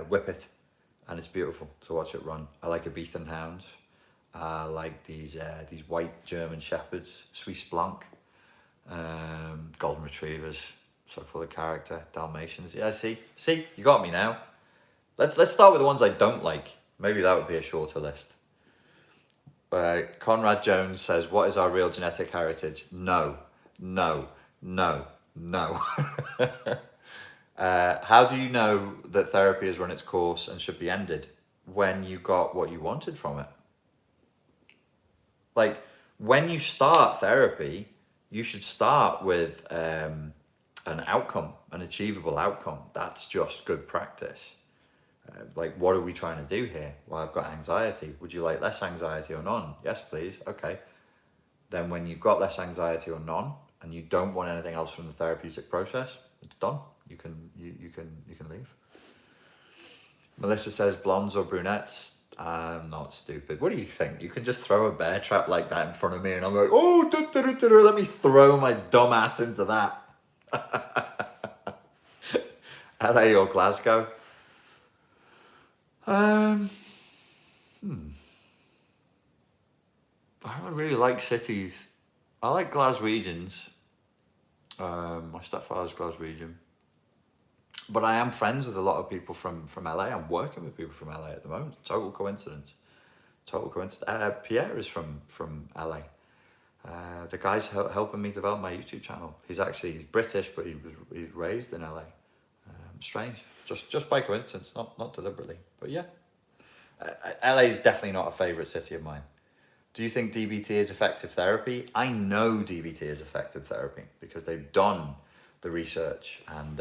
Whippet, and it's beautiful to watch it run. I like Ibethan Hounds. I like these white German Shepherds, Swiss Blanc, Golden Retrievers, so full of character, Dalmatians. Yeah, see, you got me now. Let's start with the ones I don't like. Maybe that would be a shorter list. Conrad Jones says, what is our real genetic heritage? No. How do you know that therapy has run its course and should be ended? When you got what you wanted from it. Like, when you start therapy, you should start with an outcome, an achievable outcome. That's just good practice. Like, what are we trying to do here? Well, I've got anxiety. Would you like less anxiety or none? Yes, please. Okay. Then when you've got less anxiety or none, and you don't want anything else from the therapeutic process, it's done. You can leave. Melissa says, blondes or brunettes? I'm not stupid. What do you think? You can just throw a bear trap like that in front of me, and I'm like, let me throw my dumb ass into that. LA or Glasgow? I don't really like cities. I like Glaswegians. My stepfather's Glaswegian. But I am friends with a lot of people from LA. I'm working with people from LA at the moment. Total coincidence. Total coincidence. Pierre is from LA. The guy's helping me develop my YouTube channel. He's British, but he's raised in LA. Strange, just by coincidence, not deliberately. But yeah, LA is definitely not a favorite city of mine. Do you think DBT is effective therapy? I know DBT is effective therapy because they've done the research and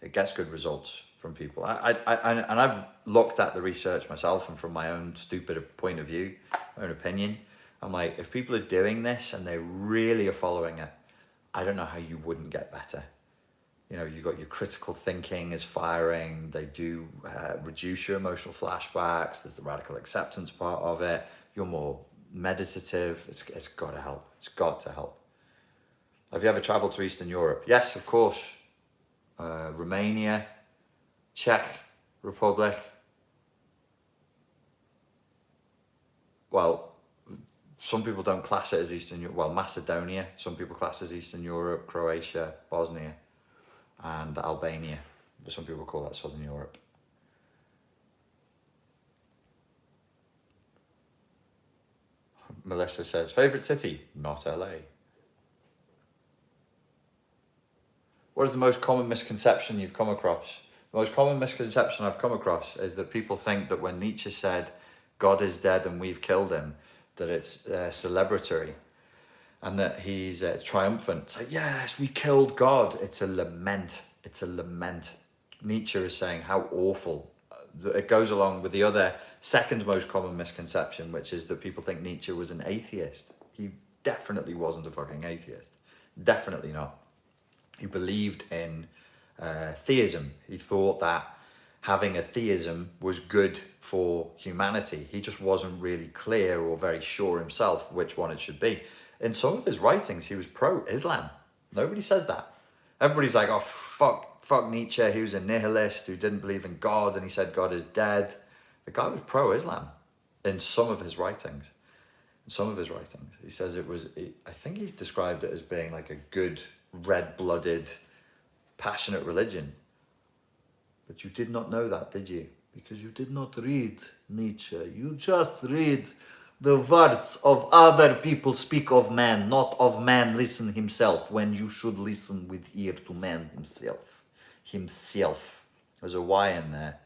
it gets good results from people. And I've looked at the research myself, and from my own stupid point of view, my own opinion, I'm like, if people are doing this and they really are following it, I don't know how you wouldn't get better. You know, you got your critical thinking is firing. They do reduce your emotional flashbacks. There's the radical acceptance part of it. You're more meditative. It's got to help. It's got to help. Have you ever traveled to Eastern Europe? Yes, of course. Romania, Czech Republic. Well, some people don't class it as Eastern Europe. Well, Macedonia, some people class as Eastern Europe, Croatia, Bosnia, and Albania. But some people call that Southern Europe. Melissa says, favorite city? Not LA. What is the most common misconception you've come across? The most common misconception I've come across is that people think that when Nietzsche said, God is dead and we've killed him, that it's celebratory and that he's triumphant. It's like, yes, we killed God. It's a lament. It's a lament. Nietzsche is saying how awful. It goes along with the other second most common misconception, which is that people think Nietzsche was an atheist. He definitely wasn't a fucking atheist. Definitely not. He believed in theism. He thought that having a theism was good for humanity. He just wasn't really clear or very sure himself which one it should be. In some of his writings, he was pro-Islam. Nobody says that. Everybody's like, oh, fuck Nietzsche. He was a nihilist who didn't believe in God and he said God is dead. The guy was pro-Islam in some of his writings. In some of his writings. He says it was, I think he described it as being like a good, red-blooded, passionate religion. But you did not know that, did you? Because you did not read Nietzsche. You just read the words of other people speak of man, not of man listen himself, when you should listen with ear to man himself. Himself. There's a Y in there.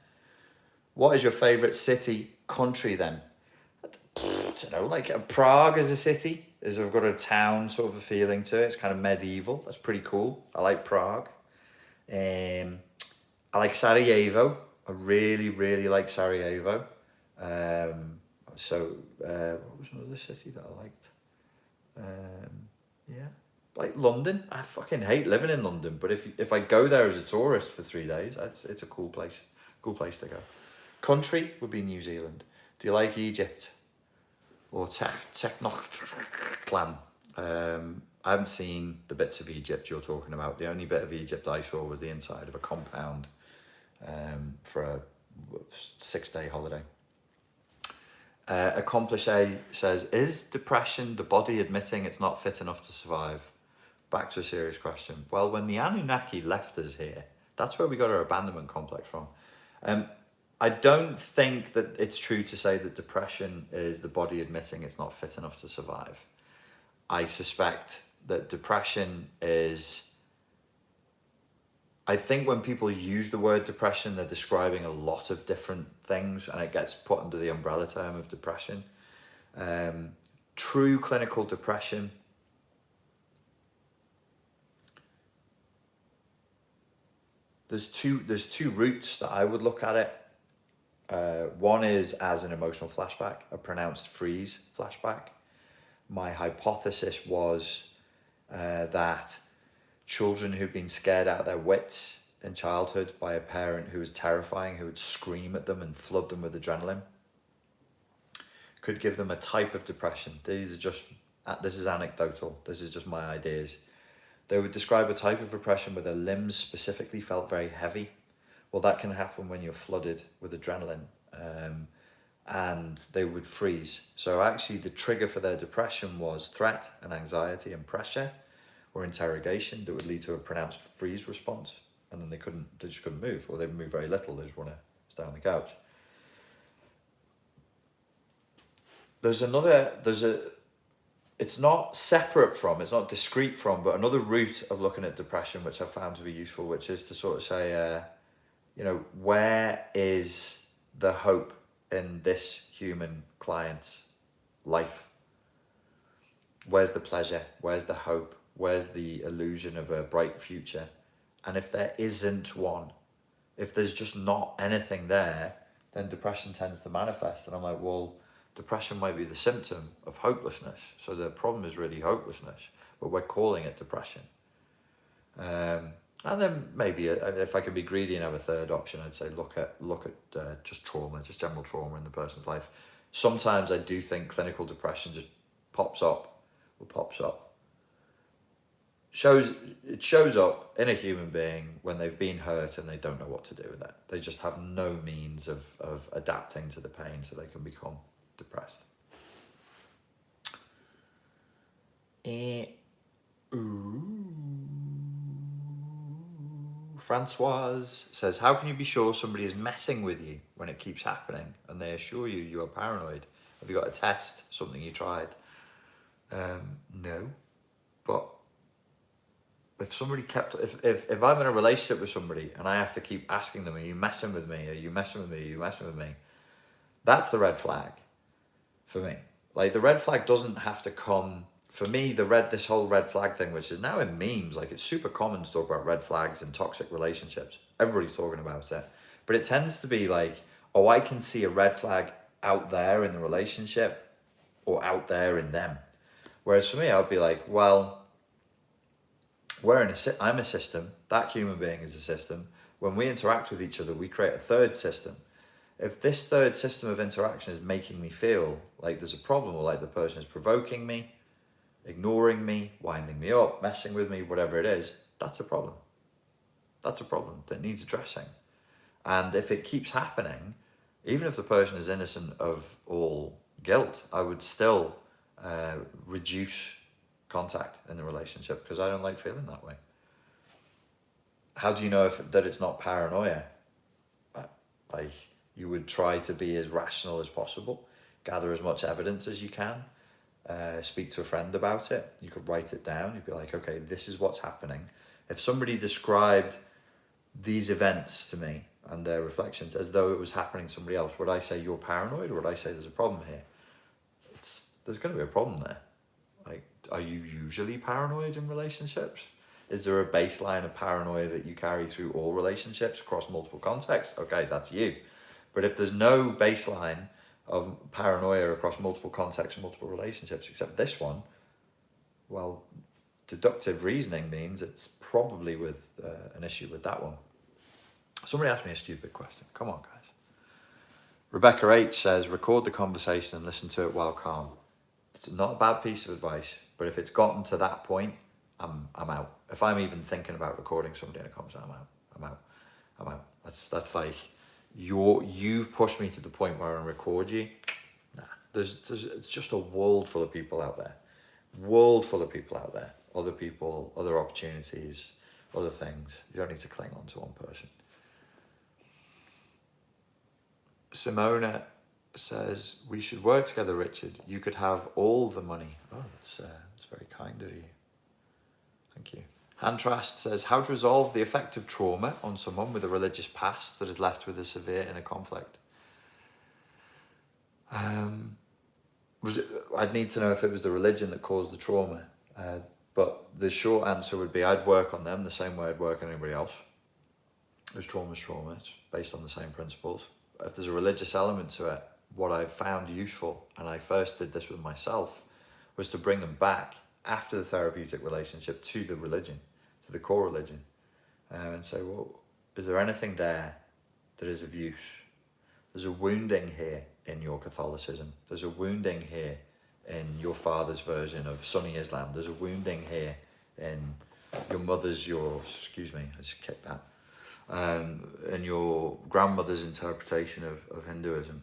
What is your favourite city, country then? I don't know, like Prague is a city. I've got a town sort of a feeling to it. It's kind of medieval. That's pretty cool. I like Prague. I like Sarajevo. I really, really like Sarajevo. What was another city that I liked? Yeah, like London. I fucking hate living in London, but if I go there as a tourist for 3 days, it's a cool place. Cool place to go. Country would be New Zealand. Do you like Egypt? Or Technoclan? I haven't seen the bits of Egypt you're talking about. The only bit of Egypt I saw was the inside of a compound for a 6-day holiday. Accomplish A says, is depression the body admitting it's not fit enough to survive? Back to a serious question. Well, when the Anunnaki left us here, that's where we got our abandonment complex from. I don't think that it's true to say that depression is the body admitting it's not fit enough to survive. I suspect that depression is... I think when people use the word depression, they're describing a lot of different things and it gets put under the umbrella term of depression. True clinical depression. There's two routes that I would look at it. One is as an emotional flashback, a pronounced freeze flashback. My hypothesis was that children who'd been scared out of their wits in childhood by a parent who was terrifying, who would scream at them and flood them with adrenaline, could give them a type of depression. This is anecdotal. This is just my ideas. They would describe a type of depression where their limbs specifically felt very heavy. Well, that can happen when you're flooded with adrenaline, and they would freeze. So actually the trigger for their depression was threat and anxiety and pressure or interrogation that would lead to a pronounced freeze response. And then they just couldn't move, or they would move very little. They just want to stay on the couch. There's it's not separate from, it's not discrete from, but another route of looking at depression, which I've found to be useful, which is to sort of say, where is the hope in this human client's life? Where's the pleasure? Where's the hope? Where's the illusion of a bright future? And if there isn't one, if there's just not anything there, then depression tends to manifest. And I'm like, well, depression might be the symptom of hopelessness. So the problem is really hopelessness, but we're calling it depression. And then maybe if I could be greedy and have a third option, I'd say look at just trauma, just general trauma in the person's life. Sometimes I do think clinical depression just pops up. It shows up in a human being when they've been hurt and they don't know what to do with it. They just have no means of adapting to the pain, so they can become depressed. Francoise says, how can you be sure somebody is messing with you when it keeps happening and they assure you you are paranoid? Have you got a test, something you tried? No, but if somebody if I'm in a relationship with somebody and I have to keep asking them, are you messing with me? Are you messing with me? Are you messing with me? That's the red flag for me. Like, the red flag doesn't have to come, for me, this whole red flag thing, which is now in memes, like, it's super common to talk about red flags in toxic relationships. Everybody's talking about it. But it tends to be like, oh, I can see a red flag out there in the relationship or out there in them. Whereas for me, I'd be like, well, I'm a system, that human being is a system. When we interact with each other, we create a third system. If this third system of interaction is making me feel like there's a problem, or like the person is provoking me, ignoring me, winding me up, messing with me, whatever it is, that's a problem. That's a problem that needs addressing. And if it keeps happening, even if the person is innocent of all guilt, I would still reduce contact in the relationship, because I don't like feeling that way. How do you know that it's not paranoia? Like, you would try to be as rational as possible, gather as much evidence as you can, speak to a friend about it. You could write it down. You'd be like, okay, this is what's happening. If somebody described these events to me and their reflections as though it was happening to somebody else, would I say you're paranoid, or would I say there's a problem here? There's going to be a problem there. Like, are you usually paranoid in relationships? Is there a baseline of paranoia that you carry through all relationships across multiple contexts? Okay, that's you. But if there's no baseline of paranoia across multiple contexts and multiple relationships except this one, well, deductive reasoning means it's probably with an issue with that one. Somebody asked me a stupid question. Come on, guys. Rebecca H says, record the conversation and listen to it while calm. It's not a bad piece of advice, but if it's gotten to that point, I'm out. If I'm even thinking about recording somebody in a conversation, I'm out. That's like, you've pushed me to the point where I record you. Nah, it's just a world full of people out there. Other people, other opportunities, other things. You don't need to cling on to one person. Simona says, we should work together, Richard. You could have all the money. Oh, that's very kind of you. Thank you. Handtrust says, how to resolve the effect of trauma on someone with a religious past that is left with a severe inner conflict. I'd need to know if it was the religion that caused the trauma. But the short answer would be, I'd work on them the same way I'd work on anybody else. Because trauma is trauma. It's based on the same principles. If there's a religious element to it, what I've found useful, and I first did this with myself, was to bring them back after the therapeutic relationship to the religion, to the core religion, and say, well, is there anything there that is of use? There's a wounding here in your Catholicism. There's a wounding here in your father's version of Sunni Islam. There's a wounding here in excuse me, I just kicked that, and your grandmother's interpretation of Hinduism.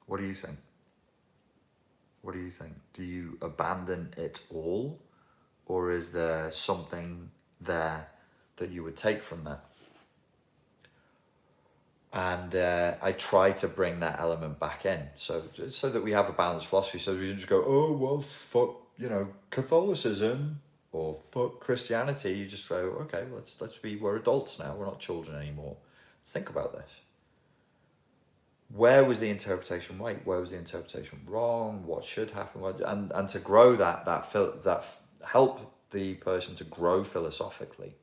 What do you think? What do you think? Do you abandon it all? Or is there something there that you would take from that? And I try to bring that element back in, so that we have a balanced philosophy, so we don't just go, oh well, fuck, Catholicism or fuck Christianity. You just go, okay, we're adults now, we're not children anymore. Let's think about this. Where was the interpretation right? Where was the interpretation wrong? What should happen? And to grow that help the person to grow philosophically,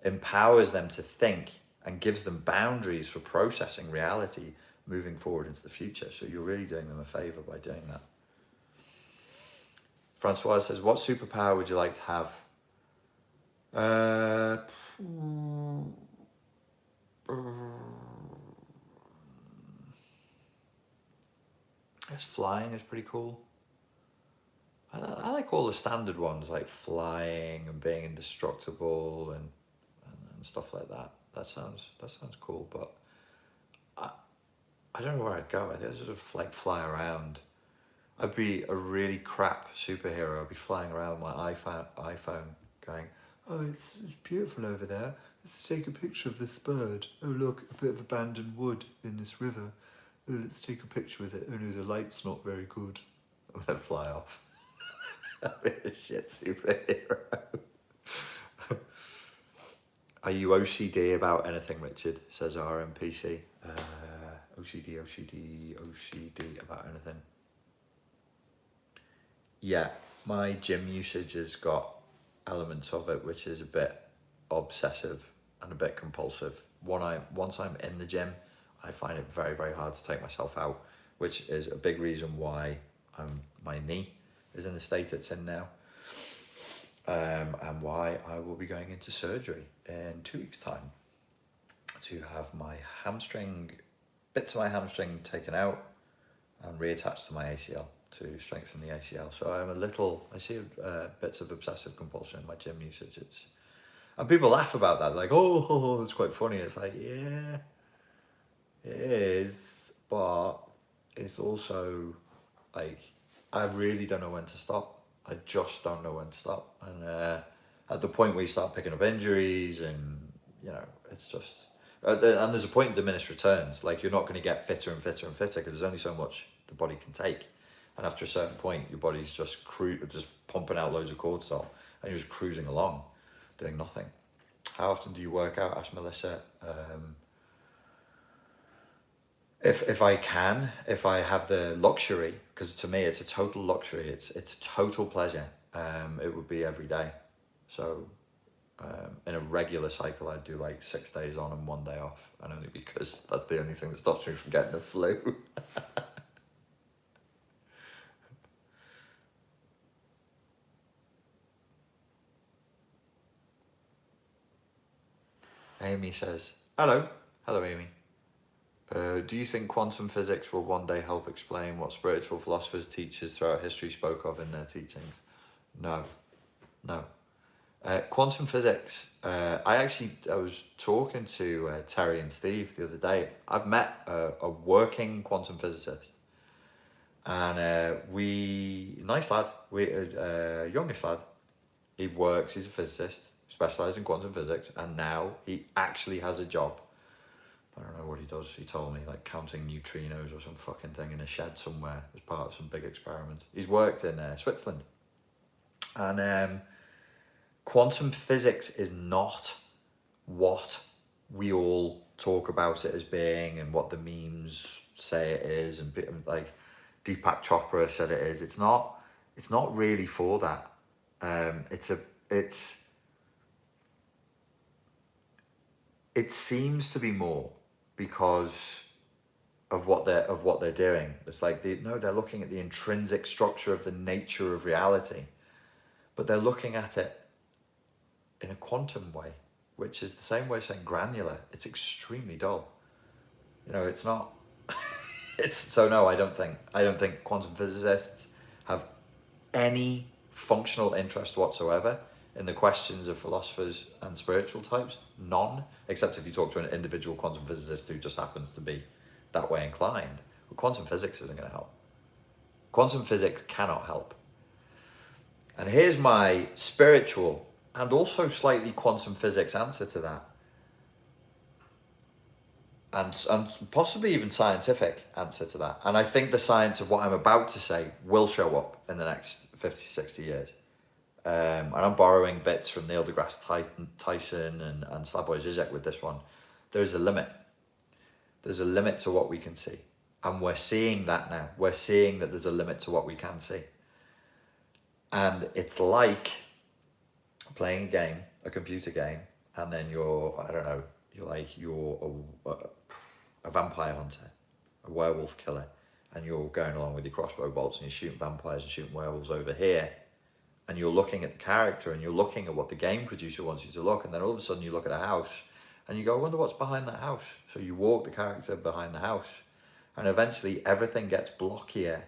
empowers them to think, and gives them boundaries for processing reality moving forward into the future. So you're really doing them a favor by doing that. Francois says, what superpower would you like to have? I guess flying is pretty cool. I like all the standard ones, like flying and being indestructible and stuff like that. That sounds cool, but I don't know where I'd go. I think I'd sort of like fly around. I'd be a really crap superhero. I'd be flying around with my iPhone going, oh, it's beautiful over there. Let's take a picture of this bird. Oh, look, a bit of abandoned wood in this river. Oh, let's take a picture with it. Oh no, the light's not very good. And then fly off. I'd be a shit superhero. Are you OCD about anything, Richard? Says RMPC. OCD about anything. Yeah, my gym usage has got elements of it which is a bit obsessive and a bit compulsive. Once I'm in the gym, I find it very, very hard to take myself out, which is a big reason why my knee is in the state it's in now. And why I will be going into surgery in 2 weeks' time to have my bits of my hamstring taken out and reattached to my ACL to strengthen the ACL. So I see bits of obsessive compulsion in my gym usage. And people laugh about that, like, oh, it's quite funny. It's like, yeah, it is, but it's also like, I really don't know when to stop. I just don't know when to stop. And at the point where you start picking up injuries and, it's just... and there's a point in diminished returns. Like, you're not going to get fitter and fitter and fitter because there's only so much the body can take. And after a certain point, your body's just pumping out loads of cortisol and you're just cruising along, doing nothing. How often do you work out? Asked Melissa. If I have the luxury, because to me it's a total luxury, it's a total pleasure, it would be every day. So in a regular cycle I'd do like 6 days on and 1 day off, and only because that's the only thing that stops me from getting the flu. Amy says, hello Amy. Do you think quantum physics will one day help explain what spiritual philosophers, teachers throughout history spoke of in their teachings? No. Quantum physics, I was talking to Terry and Steve the other day. I've met a working quantum physicist, and nice lad, youngest lad, he's a physicist, specialised in quantum physics, and now he actually has a job. I don't know what he does. He told me, like, counting neutrinos or some fucking thing in a shed somewhere as part of some big experiment. He's worked in Switzerland. And quantum physics is not what we all talk about it as being and what the memes say it is, and like Deepak Chopra said it is. It's not really for that. It seems to be more because of what they're doing. It's like they're looking at the intrinsic structure of the nature of reality, but they're looking at it in a quantum way, which is the same way as saying granular. It's extremely dull. It's not. So no, I don't think quantum physicists have any functional interest whatsoever in the questions of philosophers and spiritual types. None, except if you talk to an individual quantum physicist who just happens to be that way inclined. But quantum physics isn't going to help. Quantum physics cannot help. And here's my spiritual and also slightly quantum physics answer to that. and possibly even scientific answer to that. And I think the science of what I'm about to say will show up in the next 50, 60 years. And I'm borrowing bits from Neil deGrasse Tyson and Slavoj Žižek with this one. There's a limit. There's a limit to what we can see. And we're seeing that now. We're seeing that there's a limit to what we can see. And it's like playing a game, a computer game, and then you're a vampire hunter, a werewolf killer, and you're going along with your crossbow bolts and you're shooting vampires and shooting werewolves over here, and you're looking at the character and you're looking at what the game producer wants you to look, and then all of a sudden you look at a house and you go, I wonder what's behind that house. So you walk the character behind the house, and eventually everything gets blockier,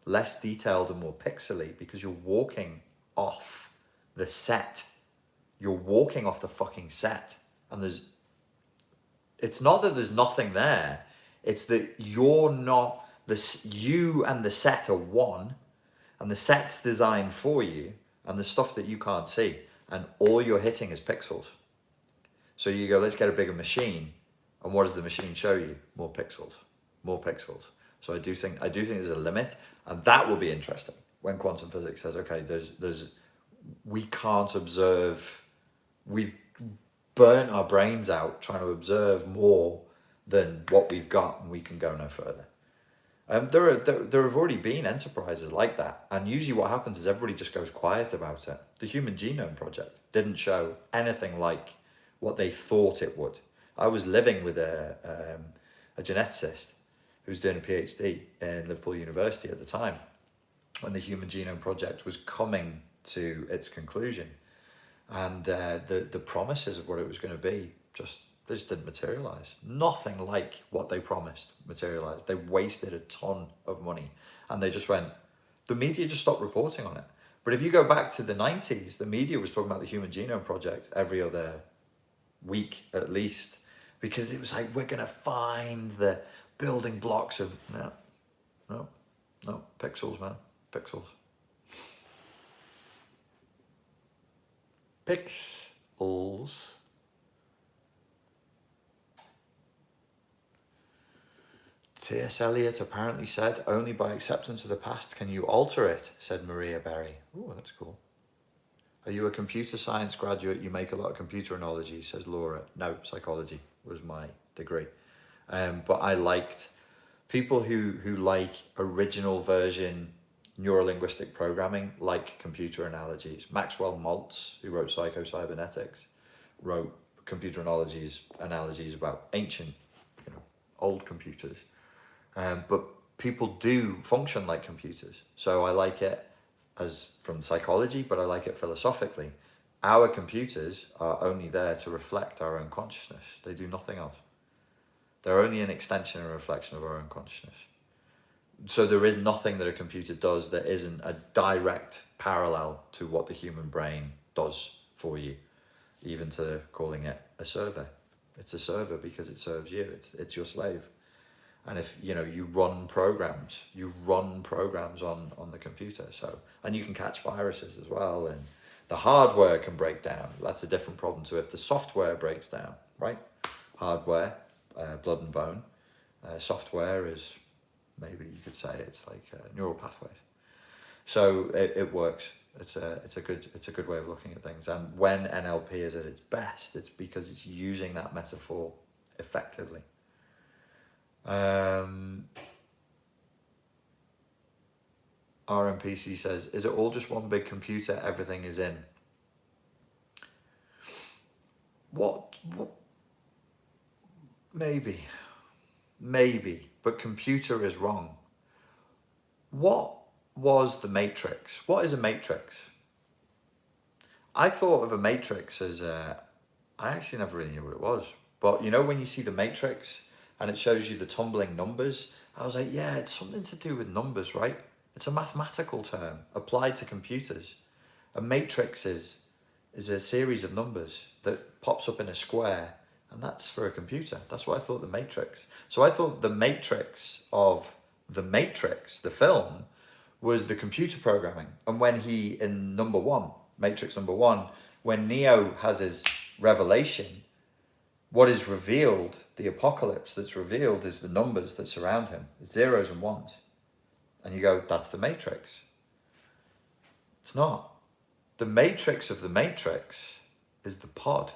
less detailed and more pixely, because you're walking off the set. You're walking off the fucking set, and it's not that there's nothing there, it's that you're not, you and the set are one, and the set's designed for you, and the stuff that you can't see, and all you're hitting is pixels. So you go, let's get a bigger machine, and what does the machine show you? More pixels, more pixels. So I do think there's a limit, and that will be interesting when quantum physics says, okay, we can't observe, we've burnt our brains out trying to observe more than what we've got, and we can go no further. There have already been enterprises like that, and usually what happens is everybody just goes quiet about it. The Human Genome Project didn't show anything like what they thought it would. I was living with a geneticist who was doing a PhD in Liverpool University at the time when the Human Genome Project was coming to its conclusion, and the promises of what it was going to be just didn't materialize. Nothing like what they promised materialized. They wasted a ton of money, and they just went, the media just stopped reporting on it. But if you go back to the 90s, the media was talking about the Human Genome Project every other week at least, because it was like, we're going to find the building blocks of no pixels, man, pixels. Pixels. T.S. Eliot apparently said, only by acceptance of the past can you alter it, said Maria Berry. Ooh, that's cool. Are you a computer science graduate? You make a lot of computer analogies, says Laura. No, psychology was my degree. But I liked people who like original version neurolinguistic programming, like computer analogies. Maxwell Maltz, who wrote Psycho-Cybernetics, wrote computer analogies about ancient, old computers. But people do function like computers. So I like it as from psychology, but I like it philosophically. Our computers are only there to reflect our own consciousness. They do nothing else. They're only an extension and reflection of our own consciousness. So there is nothing that a computer does that isn't a direct parallel to what the human brain does for you, even to calling it a server. It's a server because it serves you. It's your slave. And if you run programs on the computer. So, and you can catch viruses as well, and the hardware can break down. That's a different problem to if the software breaks down, right? Hardware, blood and bone. Software is, maybe you could say it's like neural pathways. So it works. It's a good way of looking at things. And when NLP is at its best, it's because it's using that metaphor effectively. RMPC says, is it all just one big computer everything is in? What? Maybe, but computer is wrong. What was the Matrix? What is a matrix? I thought of a matrix as I actually never really knew what it was. But when you see the Matrix and it shows you the tumbling numbers, I was like, yeah, it's something to do with numbers, right? It's a mathematical term applied to computers. A matrix is a series of numbers that pops up in a square, and that's for a computer. That's what I thought the Matrix. So I thought the matrix of the Matrix, the film, was the computer programming. And when in Matrix number one, when Neo has his revelation, What is revealed, the apocalypse that's revealed, is the numbers that surround him, zeros and ones. And you go, that's the Matrix. It's not. The Matrix of the Matrix is the pod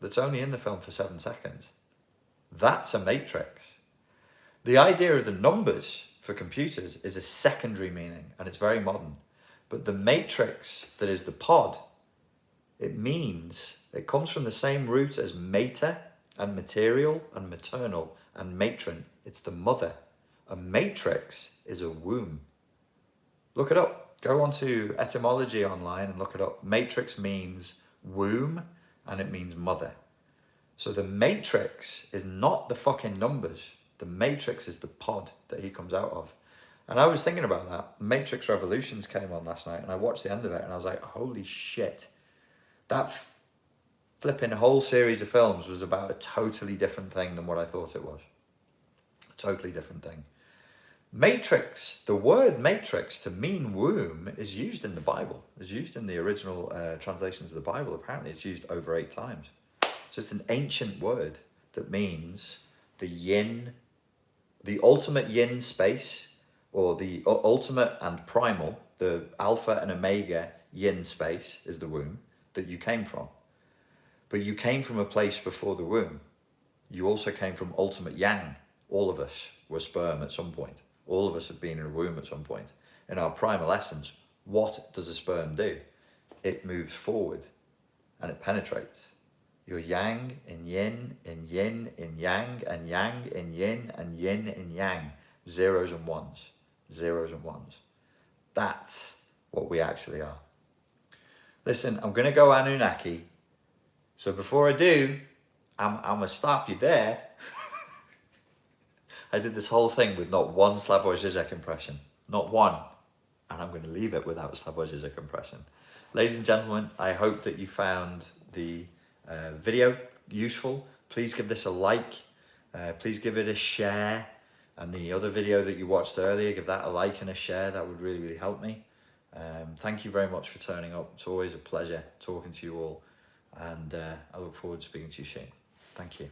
that's only in the film for 7 seconds. That's a Matrix. The idea of the numbers for computers is a secondary meaning, and it's very modern. But the Matrix that is the pod, it comes from the same root as mater and material and maternal and matron. It's the mother. A matrix is a womb. Look it up. Go onto etymology online and look it up. Matrix means womb and it means mother. So the matrix is not the fucking numbers. The matrix is the pod that he comes out of. And I was thinking about that. Matrix Revolutions came on last night and I watched the end of it and I was like, holy shit. That flipping whole series of films was about a totally different thing than what I thought it was. A totally different thing. Matrix, the word matrix to mean womb is used in the Bible. It's used in the original translations of the Bible. Apparently it's used over 8 times. So it's an ancient word that means the yin, the ultimate yin space, or the ultimate and primal, the alpha and omega yin space is the womb that you came from. But you came from a place before the womb. You also came from ultimate yang. All of us were sperm at some point. All of us have been in a womb at some point. In our primal essence, what does a sperm do? It moves forward and it penetrates. You're yang in yin in yang and yang in yin and yin in yang. Zeros and ones. Zeros and ones. That's what we actually are. Listen, I'm going to go Anunnaki. So before I do, I'm going to stop you there. I did this whole thing with not one Slavoj Žižek impression. Not one. And I'm going to leave it without Slavoj Žižek impression. Ladies and gentlemen, I hope that you found the video useful. Please give this a like. Please give it a share. And the other video that you watched earlier, give that a like and a share. That would really, really help me. Thank you very much for turning up. It's always a pleasure talking to you all. And I look forward to speaking to you soon. Thank you.